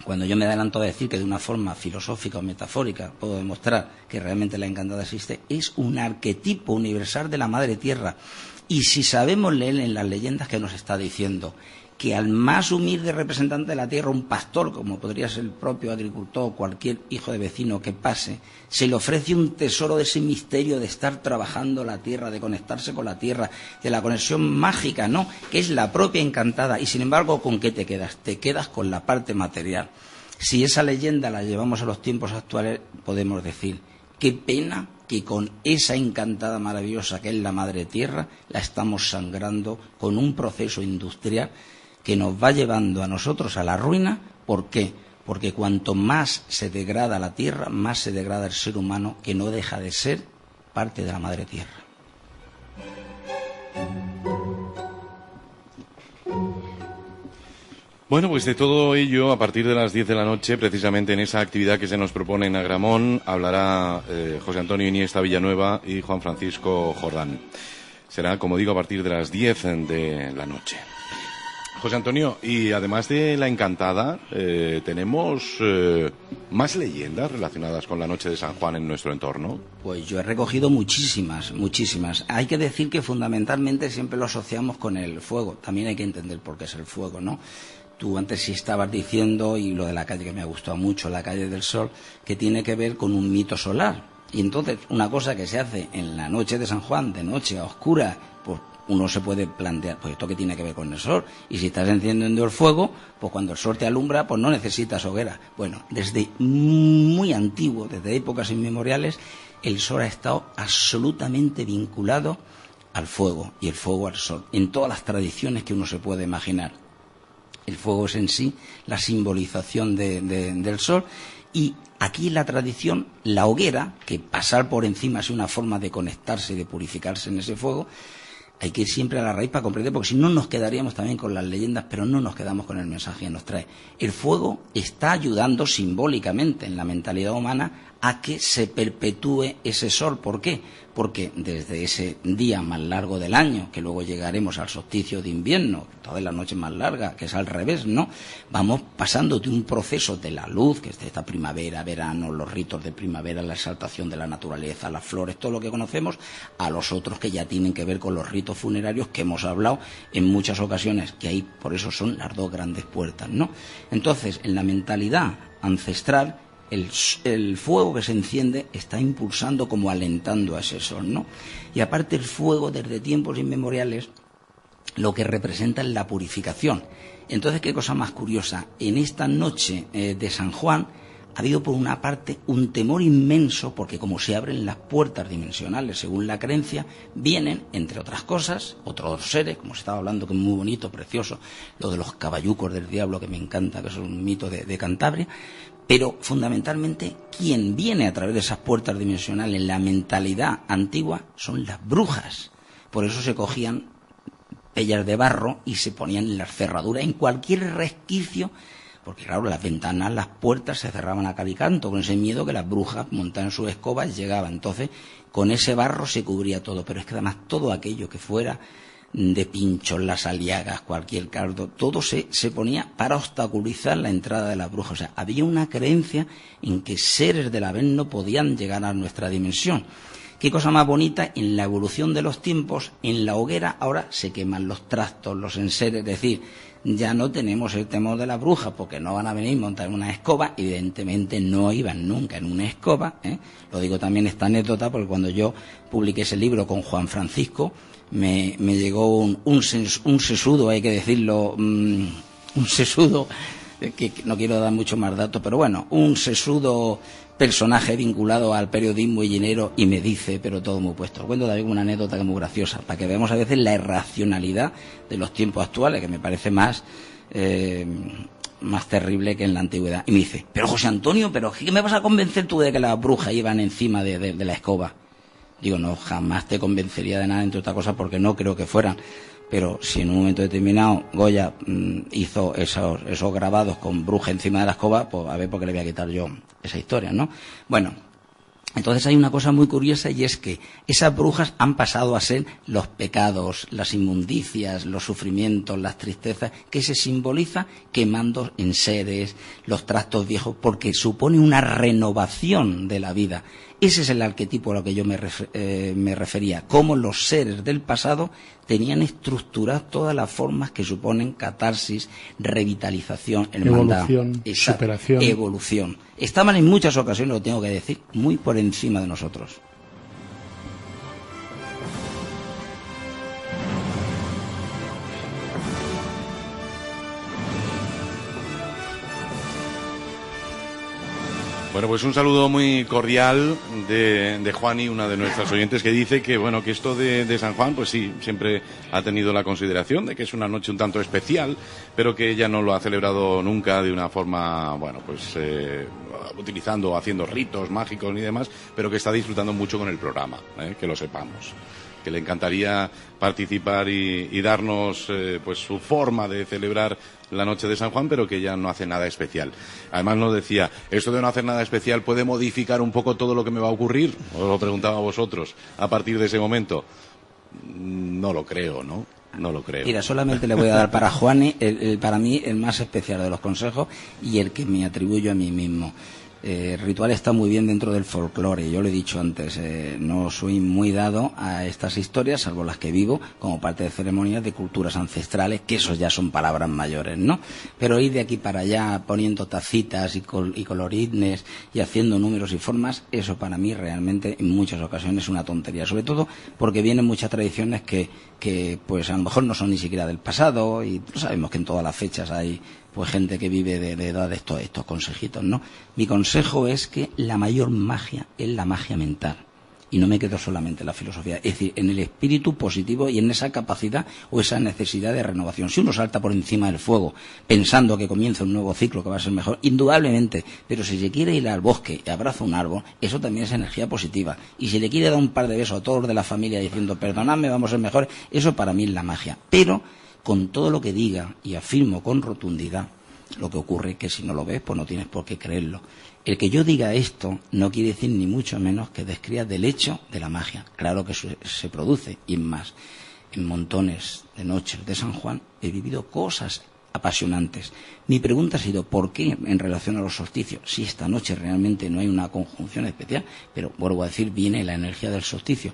cuando yo me adelanto a decir que de una forma filosófica o metafórica puedo demostrar que realmente la encantada existe, es un arquetipo universal de la Madre Tierra. Y si sabemos leer en las leyendas que nos está diciendo que al más humilde representante de la tierra, un pastor, como podría ser el propio agricultor o cualquier hijo de vecino que pase, se le ofrece un tesoro de ese misterio de estar trabajando la tierra, de conectarse con la tierra, de la conexión mágica, ¿no?, que es la propia encantada. Y sin embargo, ¿con qué te quedas? Te quedas con la parte material. Si esa leyenda la llevamos a los tiempos actuales, podemos decir, qué pena que con esa encantada maravillosa que es la Madre Tierra, la estamos sangrando con un proceso industrial que nos va llevando a nosotros a la ruina. ¿Por qué? Porque cuanto más se degrada la tierra, más se degrada el ser humano, que no deja de ser parte de la Madre Tierra. Bueno, pues de todo ello, a partir de las 10 de la noche, precisamente en esa actividad que se nos propone en Agramón, hablará José Antonio Iniesta Villanueva y Juan Francisco Jordán. Será, como digo, a partir de las 10 de la noche. José Antonio, y además de la encantada, ¿tenemos más leyendas relacionadas con la noche de San Juan en nuestro entorno? Pues yo he recogido muchísimas. Hay que decir que fundamentalmente siempre lo asociamos con el fuego. También hay que entender por qué es el fuego, ¿no? Tú antes sí estabas diciendo, y lo de la calle que me ha gustado mucho, la calle del Sol, que tiene que ver con un mito solar. Y entonces, una cosa que se hace en la noche de San Juan, de noche a oscura, pues uno se puede plantear, pues esto que tiene que ver con el sol, y si estás encendiendo el fuego, pues cuando el sol te alumbra, pues no necesitas hoguera. Bueno, desde muy antiguo, desde épocas inmemoriales, el sol ha estado absolutamente vinculado al fuego, y el fuego al sol, en todas las tradiciones que uno se puede imaginar. El fuego es en sí la simbolización del sol, y aquí en la tradición, la hoguera, que pasar por encima es una forma de conectarse y de purificarse en ese fuego, hay que ir siempre a la raíz para comprender, porque si no nos quedaríamos también con las leyendas, pero no nos quedamos con el mensaje que nos trae. El fuego está ayudando simbólicamente en la mentalidad humana a que se perpetúe ese sol. ¿Por qué? Porque desde ese día más largo del año, que luego llegaremos al solsticio de invierno, toda la noche más larga, que es al revés, ¿no? Vamos pasando de un proceso de la luz, que es de esta primavera, verano, los ritos de primavera, la exaltación de la naturaleza, las flores, todo lo que conocemos, a los otros que ya tienen que ver con los ritos funerarios que hemos hablado en muchas ocasiones, que ahí por eso son las dos grandes puertas, ¿no? Entonces, en la mentalidad ancestral, el fuego que se enciende está impulsando, como alentando a ese sol, ¿no? Y aparte, el fuego desde tiempos inmemoriales lo que representa es la purificación. Entonces, qué cosa más curiosa, en esta noche de San Juan ha habido por una parte un temor inmenso, porque como se abren las puertas dimensionales según la creencia, vienen, entre otras cosas, otros seres, como se estaba hablando, que es muy bonito, precioso, lo de los caballucos del diablo, que me encanta, que es un mito de Cantabria, Pero fundamentalmente quien viene a través de esas puertas dimensionales en la mentalidad antigua son las brujas. Por eso se cogían pellas de barro y se ponían en las cerraduras, en cualquier resquicio, porque claro, las ventanas, las puertas se cerraban a cal y canto, con ese miedo que las brujas montaban sus escobas y llegaban. Entonces, con ese barro se cubría todo, pero es que además todo aquello que fuera de pinchos, las aliagas, cualquier caldo, todo se ponía para obstaculizar la entrada de las brujas. O sea, había una creencia en que seres de la vez no podían llegar a nuestra dimensión. Qué cosa más bonita, en la evolución de los tiempos, en la hoguera ahora se queman los trastos, los enseres, es decir, ya no tenemos el temor de la bruja porque no van a venir a montar una escoba, evidentemente no iban nunca en una escoba, Lo digo también esta anécdota porque cuando yo publiqué ese libro con Juan Francisco, me llegó un sesudo, hay que decirlo, un sesudo, que no quiero dar mucho más datos, pero bueno, un sesudo personaje vinculado al periodismo y dinero, y me dice, pero todo muy puesto. Cuento también una anécdota que es muy graciosa, para que veamos a veces la irracionalidad de los tiempos actuales, que me parece más terrible que en la antigüedad. Y me dice, pero José Antonio, ¿pero qué me vas a convencer tú de que las brujas iban encima de la escoba? Digo, no, jamás te convencería de nada, entre otras cosas, porque no creo que fueran. Pero si en un momento determinado Goya hizo esos grabados con bruja encima de la escoba, pues a ver por qué le voy a quitar yo esa historia, ¿no? Bueno, entonces hay una cosa muy curiosa, y es que esas brujas han pasado a ser los pecados, las inmundicias, los sufrimientos, las tristezas, que se simboliza quemando enseres, los trastos viejos, porque supone una renovación de la vida. Ese es el arquetipo a lo que yo me refería, cómo los seres del pasado tenían estructuradas todas las formas que suponen catarsis, revitalización, hermandad, evolución, superación. Evolución. Estaban en muchas ocasiones, lo tengo que decir, muy por encima de nosotros. Bueno, pues un saludo muy cordial de Juani, una de nuestras oyentes, que dice que, bueno, que esto de San Juan, pues sí, siempre ha tenido la consideración de que es una noche un tanto especial, pero que ella no lo ha celebrado nunca de una forma, bueno, pues utilizando, haciendo ritos mágicos y demás, pero que está disfrutando mucho con el programa, que lo sepamos. Que le encantaría participar y darnos pues su forma de celebrar la noche de San Juan, pero que ella no hace nada especial. Además nos decía, esto de no hacer nada especial puede modificar un poco todo lo que me va a ocurrir. Os lo preguntaba a vosotros a partir de ese momento. No lo creo, ¿no? No lo creo. Mira, solamente le voy a dar para Juani, para mí, el más especial de los consejos y el que me atribuyo a mí mismo. El ritual está muy bien dentro del folclore, yo lo he dicho antes, no soy muy dado a estas historias, salvo las que vivo como parte de ceremonias de culturas ancestrales, que esos ya son palabras mayores, ¿no? Pero ir de aquí para allá poniendo tacitas y colorines y haciendo números y formas, eso para mí realmente en muchas ocasiones es una tontería, sobre todo porque vienen muchas tradiciones que pues a lo mejor no son ni siquiera del pasado, y sabemos que en todas las fechas hay pues gente que vive de dar estos consejitos, ¿no? Mi consejo es que la mayor magia es la magia mental. Y no me quedo solamente en la filosofía, es decir, en el espíritu positivo y en esa capacidad o esa necesidad de renovación. Si uno salta por encima del fuego pensando que comienza un nuevo ciclo que va a ser mejor, indudablemente, pero si se quiere ir al bosque y abraza un árbol, eso también es energía positiva. Y si le quiere dar un par de besos a todos los de la familia diciendo perdonadme, vamos a ser mejores, eso para mí es la magia. Pero con todo lo que diga y afirmo con rotundidad, lo que ocurre es que si no lo ves, pues no tienes por qué creerlo. El que yo diga esto no quiere decir ni mucho menos que descría del hecho de la magia. Claro que se produce, y más, en montones de noches de San Juan he vivido cosas apasionantes. Mi pregunta ha sido, ¿por qué en relación a los solsticios? Si esta noche realmente no hay una conjunción especial, pero vuelvo a decir, viene la energía del solsticio.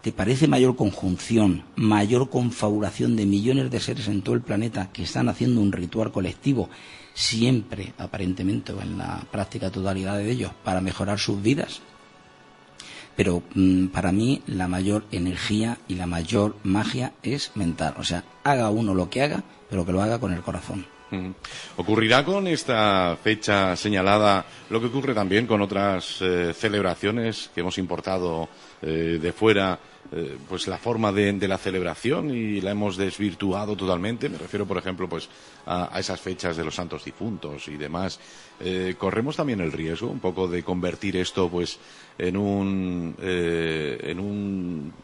¿Te parece mayor conjunción, mayor confabulación de millones de seres en todo el planeta que están haciendo un ritual colectivo, siempre, aparentemente, o en la práctica totalidad de ellos, para mejorar sus vidas? Pero para mí la mayor energía y la mayor magia es mental. O sea, haga uno lo que haga, pero que lo haga con el corazón. ¿Ocurrirá con esta fecha señalada lo que ocurre también con otras celebraciones que hemos importado de fuera pues la forma de la celebración y la hemos desvirtuado totalmente. Me refiero, por ejemplo, pues a esas fechas de los santos difuntos y demás. Corremos también el riesgo un poco de convertir esto pues en un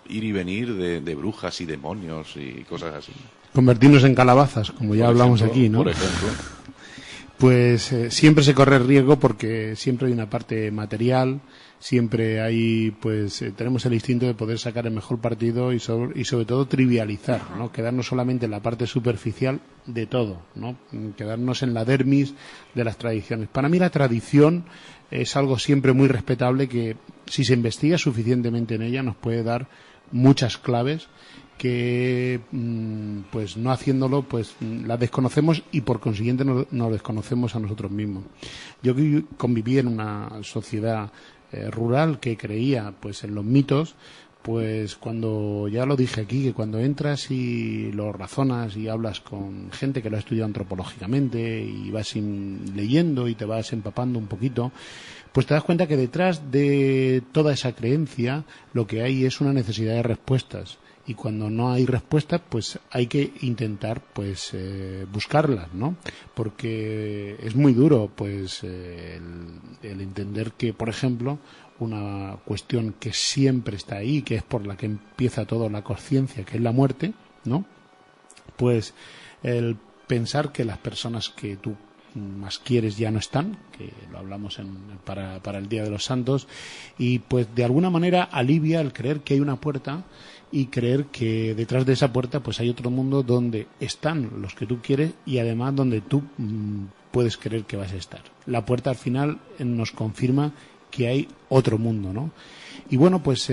ir y venir de brujas y demonios y cosas así. Convertirnos en calabazas, como ya hablamos aquí, ¿no? Por ejemplo. Pues siempre se corre el riesgo porque siempre hay una parte material, siempre hay, pues tenemos el instinto de poder sacar el mejor partido y sobre todo trivializar, ¿no? Quedarnos solamente en la parte superficial de todo, ¿no? Quedarnos en la dermis de las tradiciones. Para mí la tradición es algo siempre muy respetable que, si se investiga suficientemente en ella, nos puede dar muchas claves que pues no haciéndolo pues la desconocemos y por consiguiente nos desconocemos a nosotros mismos. Yo conviví en una sociedad rural que creía pues en los mitos, pues cuando, ya lo dije aquí, que cuando entras y lo razonas y hablas con gente que lo ha estudiado antropológicamente y vas leyendo y te vas empapando un poquito, pues te das cuenta que detrás de toda esa creencia lo que hay es una necesidad de respuestas. Y cuando no hay respuesta, pues hay que intentar pues buscarlas, ¿no? Porque es muy duro pues el entender que, por ejemplo, una cuestión que siempre está ahí, que es por la que empieza toda la conciencia, que es la muerte, ¿no? Pues el pensar que las personas que tú más quieres ya no están, que lo hablamos para el Día de los Santos, y pues de alguna manera alivia el creer que hay una puerta y creer que detrás de esa puerta pues hay otro mundo donde están los que tú quieres y además donde tú puedes creer que vas a estar. La puerta al final nos confirma que hay otro mundo, ¿no? Y bueno, pues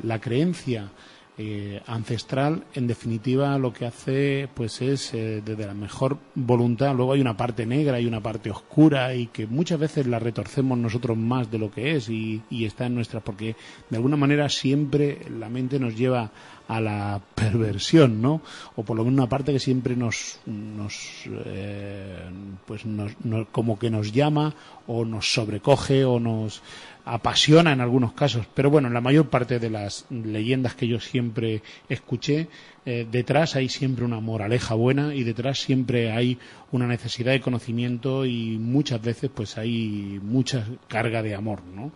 la creencia ancestral, en definitiva, lo que hace pues es desde la mejor voluntad. Luego hay una parte negra y una parte oscura y que muchas veces la retorcemos nosotros más de lo que es y está en nuestras, porque de alguna manera siempre la mente nos lleva a la perversión, ¿no? O por lo menos una parte que siempre nos como que nos llama o nos sobrecoge o nos apasiona en algunos casos. Pero bueno, en la mayor parte de las leyendas que yo siempre escuché, detrás hay siempre una moraleja buena y detrás siempre hay una necesidad de conocimiento y muchas veces pues hay mucha carga de amor, ¿no?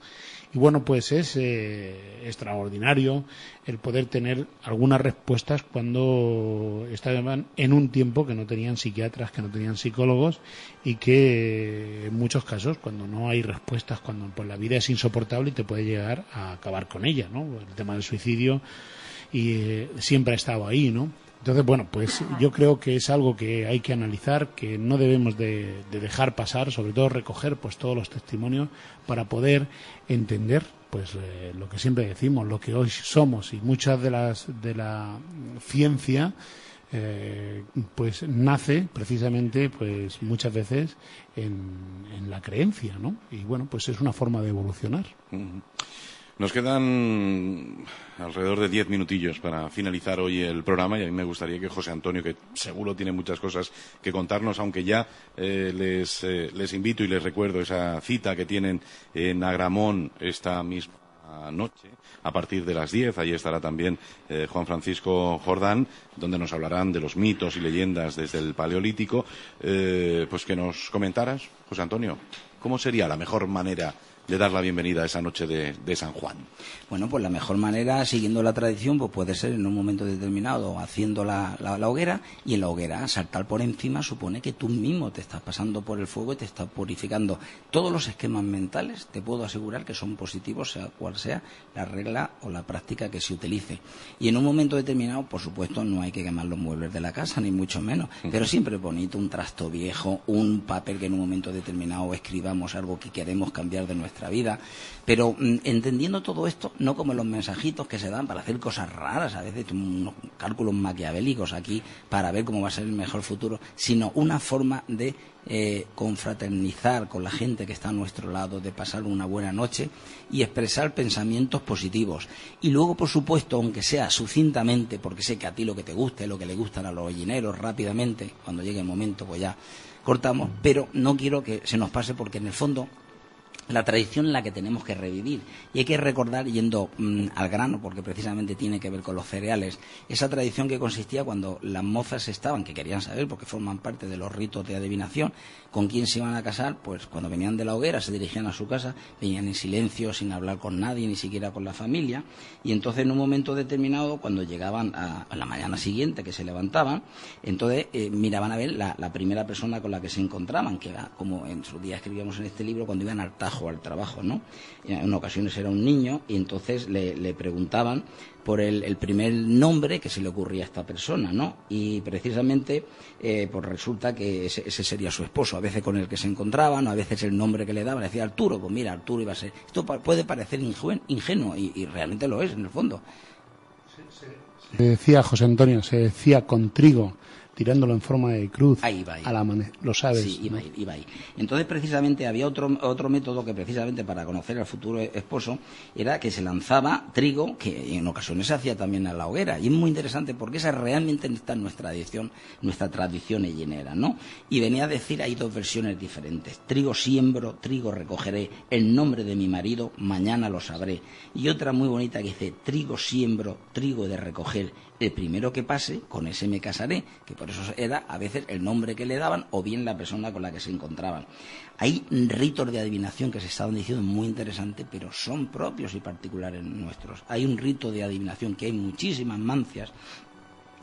Y bueno, pues es extraordinario el poder tener algunas respuestas cuando estaban en un tiempo que no tenían psiquiatras, que no tenían psicólogos y que en muchos casos cuando no hay respuestas, cuando pues la vida es insoportable y te puede llegar a acabar con ella, ¿no? El tema del suicidio y siempre ha estado ahí, ¿no? Entonces, bueno, pues yo creo que es algo que hay que analizar, que no debemos de dejar pasar, sobre todo recoger pues todos los testimonios para poder entender pues lo que siempre decimos, lo que hoy somos, y muchas de la ciencia pues nace precisamente pues muchas veces en la creencia, ¿no? Y bueno, pues es una forma de evolucionar. Nos quedan alrededor de 10 minutillos para finalizar hoy el programa y a mí me gustaría que José Antonio, que seguro tiene muchas cosas que contarnos, aunque ya les invito y les recuerdo esa cita que tienen en Agramón esta misma noche, a partir de las 10. Allí estará también Juan Francisco Jordán, donde nos hablarán de los mitos y leyendas desde el Paleolítico. Pues que nos comentaras, José Antonio, ¿cómo sería la mejor manera de dar la bienvenida a esa noche de San Juan? Bueno, pues la mejor manera, siguiendo la tradición, pues puede ser en un momento determinado haciendo la hoguera, y en la hoguera saltar por encima supone que tú mismo te estás pasando por el fuego y te estás purificando. Todos los esquemas mentales te puedo asegurar que son positivos, sea cual sea la regla o la práctica que se utilice. Y en un momento determinado, por supuesto, no hay que quemar los muebles de la casa, ni mucho menos, pero siempre es bonito un trasto viejo, un papel que en un momento determinado escribamos algo que queremos cambiar de nuestra vida, pero entendiendo todo esto, no como los mensajitos que se dan para hacer cosas raras, a veces unos cálculos maquiavélicos aquí para ver cómo va a ser el mejor futuro, sino una forma de confraternizar con la gente que está a nuestro lado, de pasar una buena noche y expresar pensamientos positivos. Y luego, por supuesto, aunque sea sucintamente, porque sé que a ti lo que te guste, lo que le gustan a los gallineros, rápidamente, cuando llegue el momento, pues ya cortamos, pero no quiero que se nos pase, porque en el fondo la tradición en la que tenemos que revivir. Y hay que recordar, yendo al grano, porque precisamente tiene que ver con los cereales, esa tradición que consistía cuando las mozas estaban, que querían saber, porque forman parte de los ritos de adivinación, con quién se iban a casar, pues cuando venían de la hoguera se dirigían a su casa, venían en silencio, sin hablar con nadie, ni siquiera con la familia, y entonces en un momento determinado, cuando llegaban a la mañana siguiente, que se levantaban, entonces miraban a ver la primera persona con la que se encontraban, que era, como en su día escribíamos en este libro, cuando iban al Tajo, al trabajo, ¿no? En ocasiones era un niño y entonces le preguntaban por el primer nombre que se le ocurría a esta persona, ¿no? Y precisamente pues resulta que ese sería su esposo, a veces con el que se encontraban, o a veces el nombre que le daban, le decía Arturo, pues mira, Arturo iba a ser. Esto puede parecer ingenuo y realmente lo es en el fondo. Se decía, José Antonio, se decía con trigo, tirándolo en forma de cruz. Ahí va. A la lo sabes. Sí, iba ahí. Entonces, precisamente, había otro método que, precisamente, para conocer al futuro esposo, era que se lanzaba trigo, que en ocasiones se hacía también a la hoguera. Y es muy interesante porque esa realmente está en nuestra tradición hellenera, ¿no? Y venía a decir, hay dos versiones diferentes. Trigo siembro, trigo recogeré, el nombre de mi marido, mañana lo sabré. Y otra muy bonita que dice, trigo siembro, trigo de recoger, el primero que pase, con ese me casaré, que por eso era a veces el nombre que le daban o bien la persona con la que se encontraban. Hay ritos de adivinación que se estaban diciendo muy interesantes, pero son propios y particulares nuestros. Hay un rito de adivinación que hay muchísimas mancias,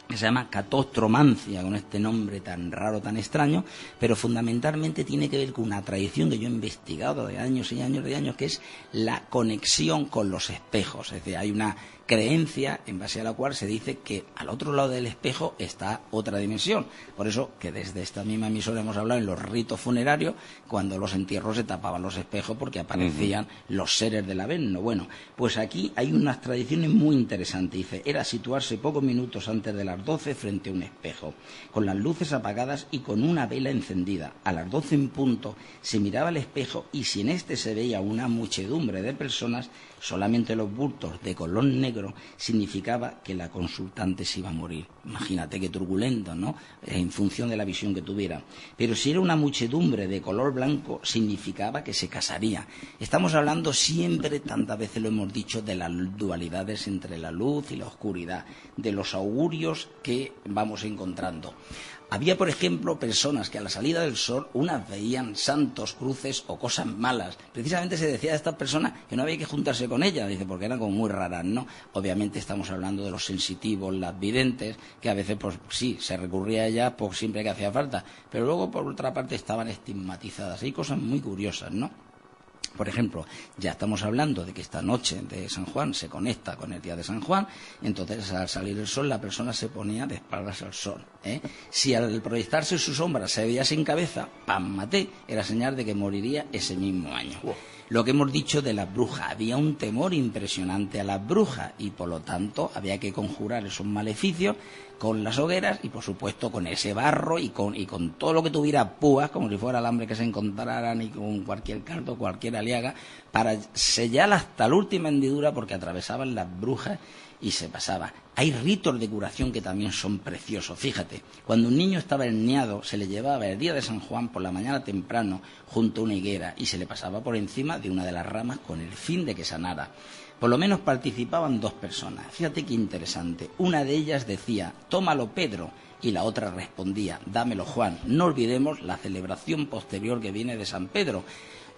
que se llama catostromancia, con este nombre tan raro, tan extraño, pero fundamentalmente tiene que ver con una tradición que yo he investigado de años y años, que es la conexión con los espejos. Es decir, hay una creencia en base a la cual se dice que al otro lado del espejo está otra dimensión. Por eso que desde esta misma emisora hemos hablado en los ritos funerarios, cuando los entierros se tapaban los espejos porque aparecían los seres del averno. Bueno, pues aquí hay unas tradiciones muy interesantes. Dice, era situarse pocos minutos antes de las 12 frente a un espejo, con las luces apagadas y con una vela encendida. A las 12 en punto se miraba al espejo y si en este se veía una muchedumbre de personas, solamente los bultos de color negro significaba que la consultante se iba a morir. Imagínate qué turbulento, ¿no? En función de la visión que tuviera. Pero si era una muchedumbre de color blanco, significaba que se casaría. Estamos hablando siempre, tantas veces lo hemos dicho, de las dualidades entre la luz y la oscuridad, de los augurios que vamos encontrando. Había, por ejemplo, personas que a la salida del sol unas veían santos, cruces o cosas malas. Precisamente se decía de estas personas que no había que juntarse con ellas, dice, porque eran como muy raras, ¿no? Obviamente estamos hablando de los sensitivos, las videntes, que a veces, pues sí, se recurría a ellas pues, siempre que hacía falta, pero luego, por otra parte, estaban estigmatizadas. Hay cosas muy curiosas, ¿no? Por ejemplo, ya estamos hablando de que esta noche de San Juan se conecta con el día de San Juan, entonces al salir el sol la persona se ponía de espaldas al sol, ¿eh? Si al proyectarse su sombra se veía sin cabeza, ¡pam! Maté, era señal de que moriría ese mismo año. Lo que hemos dicho de las brujas, había un temor impresionante a las brujas y por lo tanto había que conjurar esos maleficios con las hogueras y por supuesto con ese barro y con todo lo que tuviera púas, como si fuera alambre que se encontraran y con cualquier cardo, cualquier aliaga, para sellar hasta la última hendidura porque atravesaban las brujas y se pasaba. Hay ritos de curación que también son preciosos. Fíjate, cuando un niño estaba herniado, se le llevaba el día de San Juan por la mañana temprano junto a una higuera y se le pasaba por encima de una de las ramas con el fin de que sanara. Por lo menos participaban dos personas. Fíjate qué interesante. Una de ellas decía, tómalo Pedro, y la otra respondía, dámelo Juan. No olvidemos la celebración posterior que viene de San Pedro.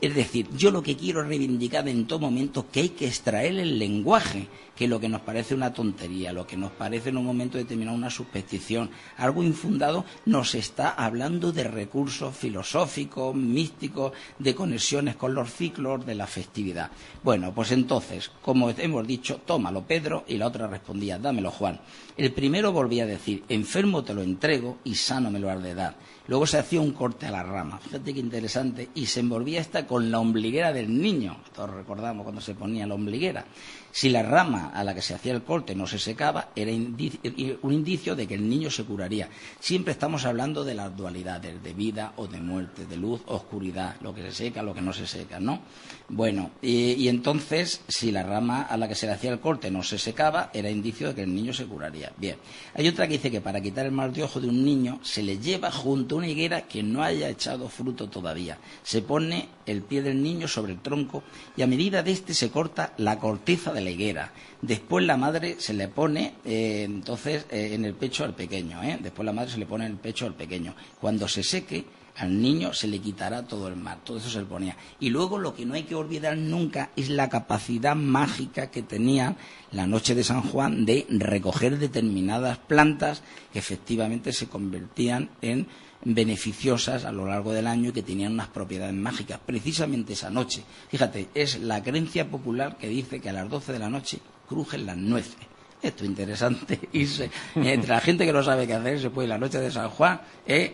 Es decir, yo lo que quiero reivindicar en todo momento que hay que extraer el lenguaje, que lo que nos parece una tontería, lo que nos parece en un momento determinado una superstición, algo infundado, nos está hablando de recursos filosóficos, místicos, de conexiones con los ciclos de la festividad. Bueno, pues entonces, como hemos dicho, tómalo Pedro, y la otra respondía, dámelo Juan. El primero volvía a decir, enfermo te lo entrego y sano me lo has de dar. Luego se hacía un corte a la rama, fíjate qué interesante, y se envolvía esta con la ombliguera del niño. Todos recordamos cuando se ponía la ombliguera. Si la rama a la que se hacía el corte no se secaba, era un indicio de que el niño se curaría. Siempre estamos hablando de las dualidades, de vida o de muerte, de luz o oscuridad, lo que se seca, lo que no se seca, ¿no? Bueno, y entonces, si la rama a la que se le hacía el corte no se secaba, era indicio de que el niño se curaría. Bien, hay otra que dice que para quitar el mal de ojo de un niño se le lleva junto a una higuera que no haya echado fruto todavía. Se pone el el pie del niño sobre el tronco y a medida de este se corta la corteza de la higuera. Después la madre se le pone en el pecho al pequeño, después la madre se le pone en el pecho al pequeño. Cuando se seque, al niño se le quitará todo el mal, todo eso se le ponía. Y luego lo que no hay que olvidar nunca es la capacidad mágica que tenía la noche de San Juan de recoger determinadas plantas que efectivamente se convertían en beneficiosas a lo largo del año y que tenían unas propiedades mágicas. Precisamente esa noche, fíjate, es la creencia popular que dice que a las 12 de la noche crujen las nueces. Esto es interesante, irse entre la gente que no sabe qué hacer, se puede ir la noche de San Juan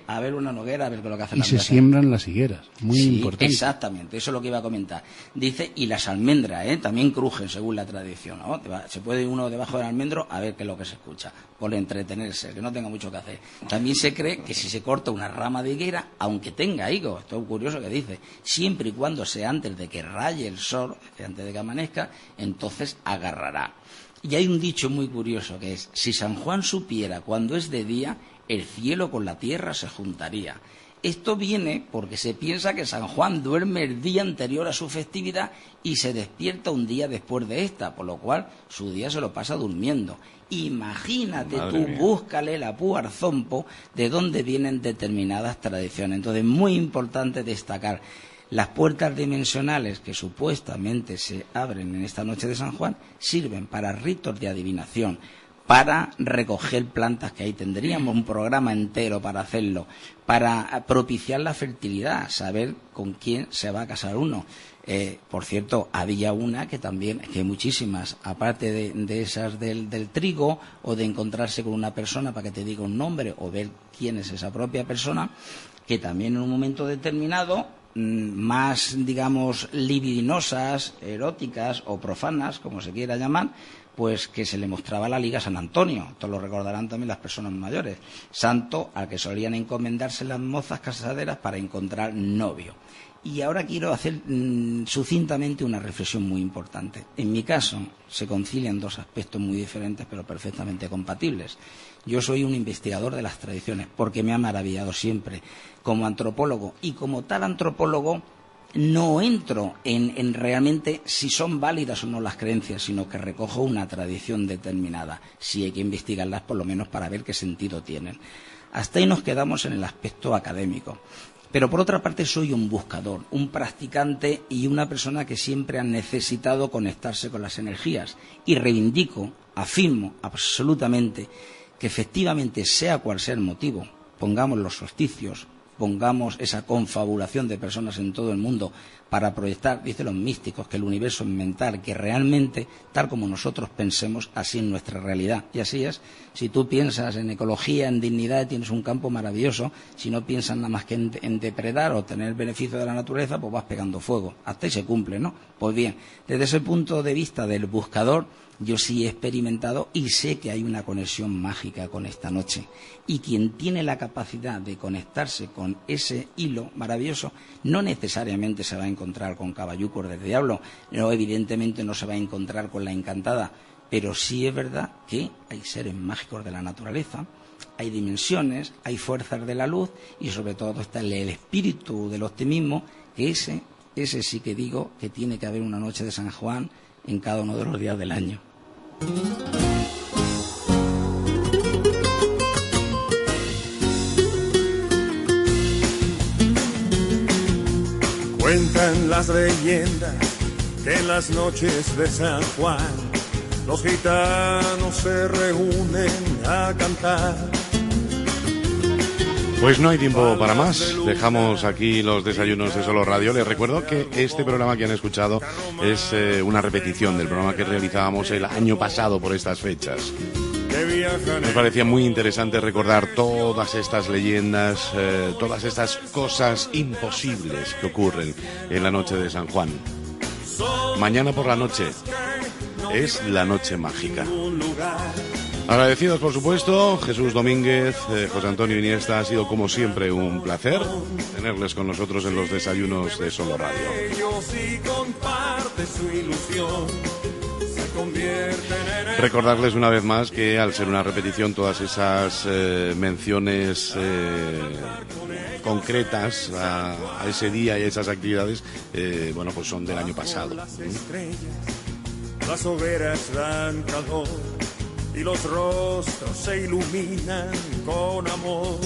a ver una hoguera, a ver lo que hacen. Y se siembran las higueras, muy importante. Exactamente, eso es lo que iba a comentar. Dice, y las almendras, también crujen según la tradición, ¿no? Se puede ir uno debajo del almendro a ver qué es lo que se escucha, por entretenerse, que no tenga mucho que hacer. También se cree que si se corta una rama de higuera, aunque tenga higos, esto es curioso que dice, siempre y cuando sea antes de que raye el sol, antes de que amanezca, entonces agarrará. Y hay un dicho muy curioso que es, si San Juan supiera cuando es de día, el cielo con la tierra se juntaría. Esto viene porque se piensa que San Juan duerme el día anterior a su festividad y se despierta un día después de esta, por lo cual su día se lo pasa durmiendo. Imagínate tú, búscale la púa al zompo de dónde vienen determinadas tradiciones. Entonces, muy importante destacar. Las puertas dimensionales que supuestamente se abren en esta noche de San Juan sirven para ritos de adivinación, para recoger plantas, que ahí tendríamos un programa entero para hacerlo, para propiciar la fertilidad, saber con quién se va a casar uno. Por cierto, había una que también, que hay muchísimas, aparte de esas del trigo, o de encontrarse con una persona para que te diga un nombre, o ver quién es esa propia persona, que también en un momento determinado, más, digamos, libidinosas, eróticas o profanas, como se quiera llamar, pues que se le mostraba la Liga San Antonio. Esto lo recordarán también las personas mayores. Santo al que solían encomendarse las mozas casaderas para encontrar novio. Y ahora quiero hacer sucintamente una reflexión muy importante. En mi caso, se concilian dos aspectos muy diferentes, pero perfectamente compatibles. Yo soy un investigador de las tradiciones, porque me ha maravillado siempre como antropólogo. Y como tal antropólogo, no entro en realmente si son válidas o no las creencias, sino que recojo una tradición determinada. Si hay que investigarlas, por lo menos para ver qué sentido tienen. Hasta ahí nos quedamos en el aspecto académico. Pero por otra parte soy un buscador, un practicante y una persona que siempre ha necesitado conectarse con las energías. Y reivindico, afirmo absolutamente que efectivamente, sea cual sea el motivo, pongamos los solsticios, pongamos esa confabulación de personas en todo el mundo para proyectar, dicen los místicos, que el universo es mental, que realmente, tal como nosotros pensemos, así es nuestra realidad. Y así es. Si tú piensas en ecología, en dignidad, tienes un campo maravilloso. Si no piensas nada más que en depredar o tener beneficio de la naturaleza, pues vas pegando fuego. Hasta ahí se cumple, ¿no? Pues bien, desde ese punto de vista del buscador, yo sí he experimentado y sé que hay una conexión mágica con esta noche. Y quien tiene la capacidad de conectarse con ese hilo maravilloso, no necesariamente se va a encontrar con caballucos del diablo, no, evidentemente no se va a encontrar con la encantada, pero sí es verdad que hay seres mágicos de la naturaleza, hay dimensiones, hay fuerzas de la luz y sobre todo está el espíritu del optimismo, que ese sí que digo que tiene que haber una noche de San Juan en cada uno de los días del año. Cuentan las leyendas que en las noches de San Juan los gitanos se reúnen a cantar. Pues no hay tiempo para más, dejamos aquí los desayunos de Solo Radio. Les recuerdo que este programa que han escuchado es una repetición del programa que realizábamos el año pasado por estas fechas. Me parecía muy interesante recordar todas estas leyendas, todas estas cosas imposibles que ocurren en la noche de San Juan. Mañana por la noche es la noche mágica. Agradecidos, por supuesto, Jesús Domínguez, José Antonio Iniesta. Ha sido, como siempre, un placer tenerles con nosotros en los desayunos de Solo Radio. Recordarles una vez más que al ser una repetición todas esas menciones concretas a ese día y a esas actividades, bueno, pues son del año pasado. Las hogueras dan calor y los rostros se iluminan con amor.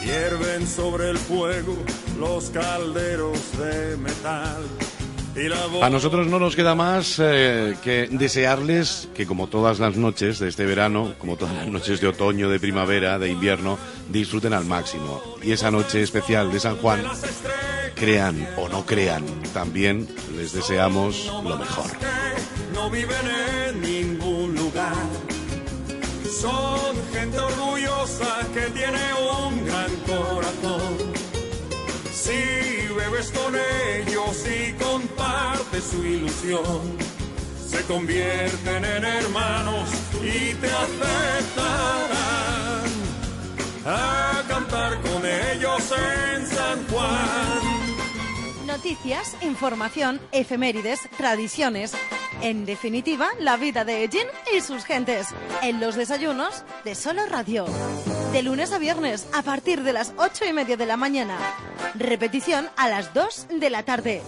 Hierven sobre el fuego los calderos de metal. A nosotros no nos queda más que desearles que, como todas las noches de este verano, como todas las noches de otoño, de primavera, de invierno, disfruten al máximo. Y esa noche especial de San Juan, crean o no crean, también les deseamos lo mejor. No viven en ningún lugar. Son gente orgullosa que tiene un gran corazón. Si bebes con ellos y compartes su ilusión, se convierten en hermanos y te aceptarán a cantar con ellos en San Juan. Noticias, información, efemérides, tradiciones. En definitiva, la vida de Ellín y sus gentes. En los desayunos de Solo Radio. De lunes a viernes, a partir de las 8:30 de la mañana. Repetición a las 2 de la tarde.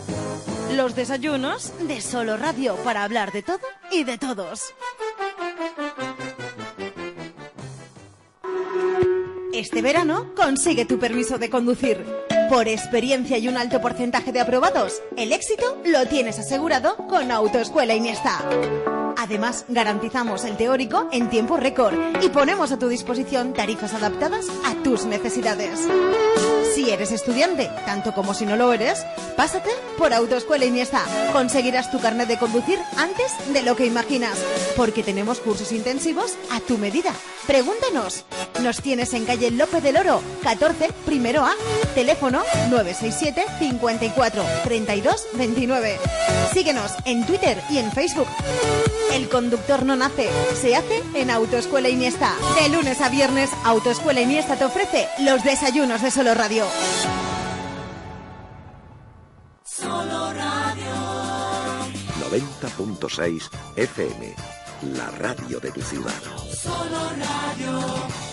Los desayunos de Solo Radio, para hablar de todo y de todos. Este verano consigue tu permiso de conducir. Por experiencia y un alto porcentaje de aprobados, el éxito lo tienes asegurado con Autoescuela Iniesta. Además, garantizamos el teórico en tiempo récord y ponemos a tu disposición tarifas adaptadas a tus necesidades. Si eres estudiante, tanto como si no lo eres, pásate por Autoescuela Iniesta. Conseguirás tu carnet de conducir antes de lo que imaginas, porque tenemos cursos intensivos a tu medida. Pregúntanos. Nos tienes en calle López del Oro, 14, primero A. Teléfono 967 54 32 29. Síguenos en Twitter y en Facebook. El conductor no nace, se hace en Autoescuela Iniesta. De lunes a viernes, Autoescuela Iniesta te ofrece los desayunos de Solo Radio. Solo Radio. 90.6 FM, la radio de tu ciudad. Solo Radio.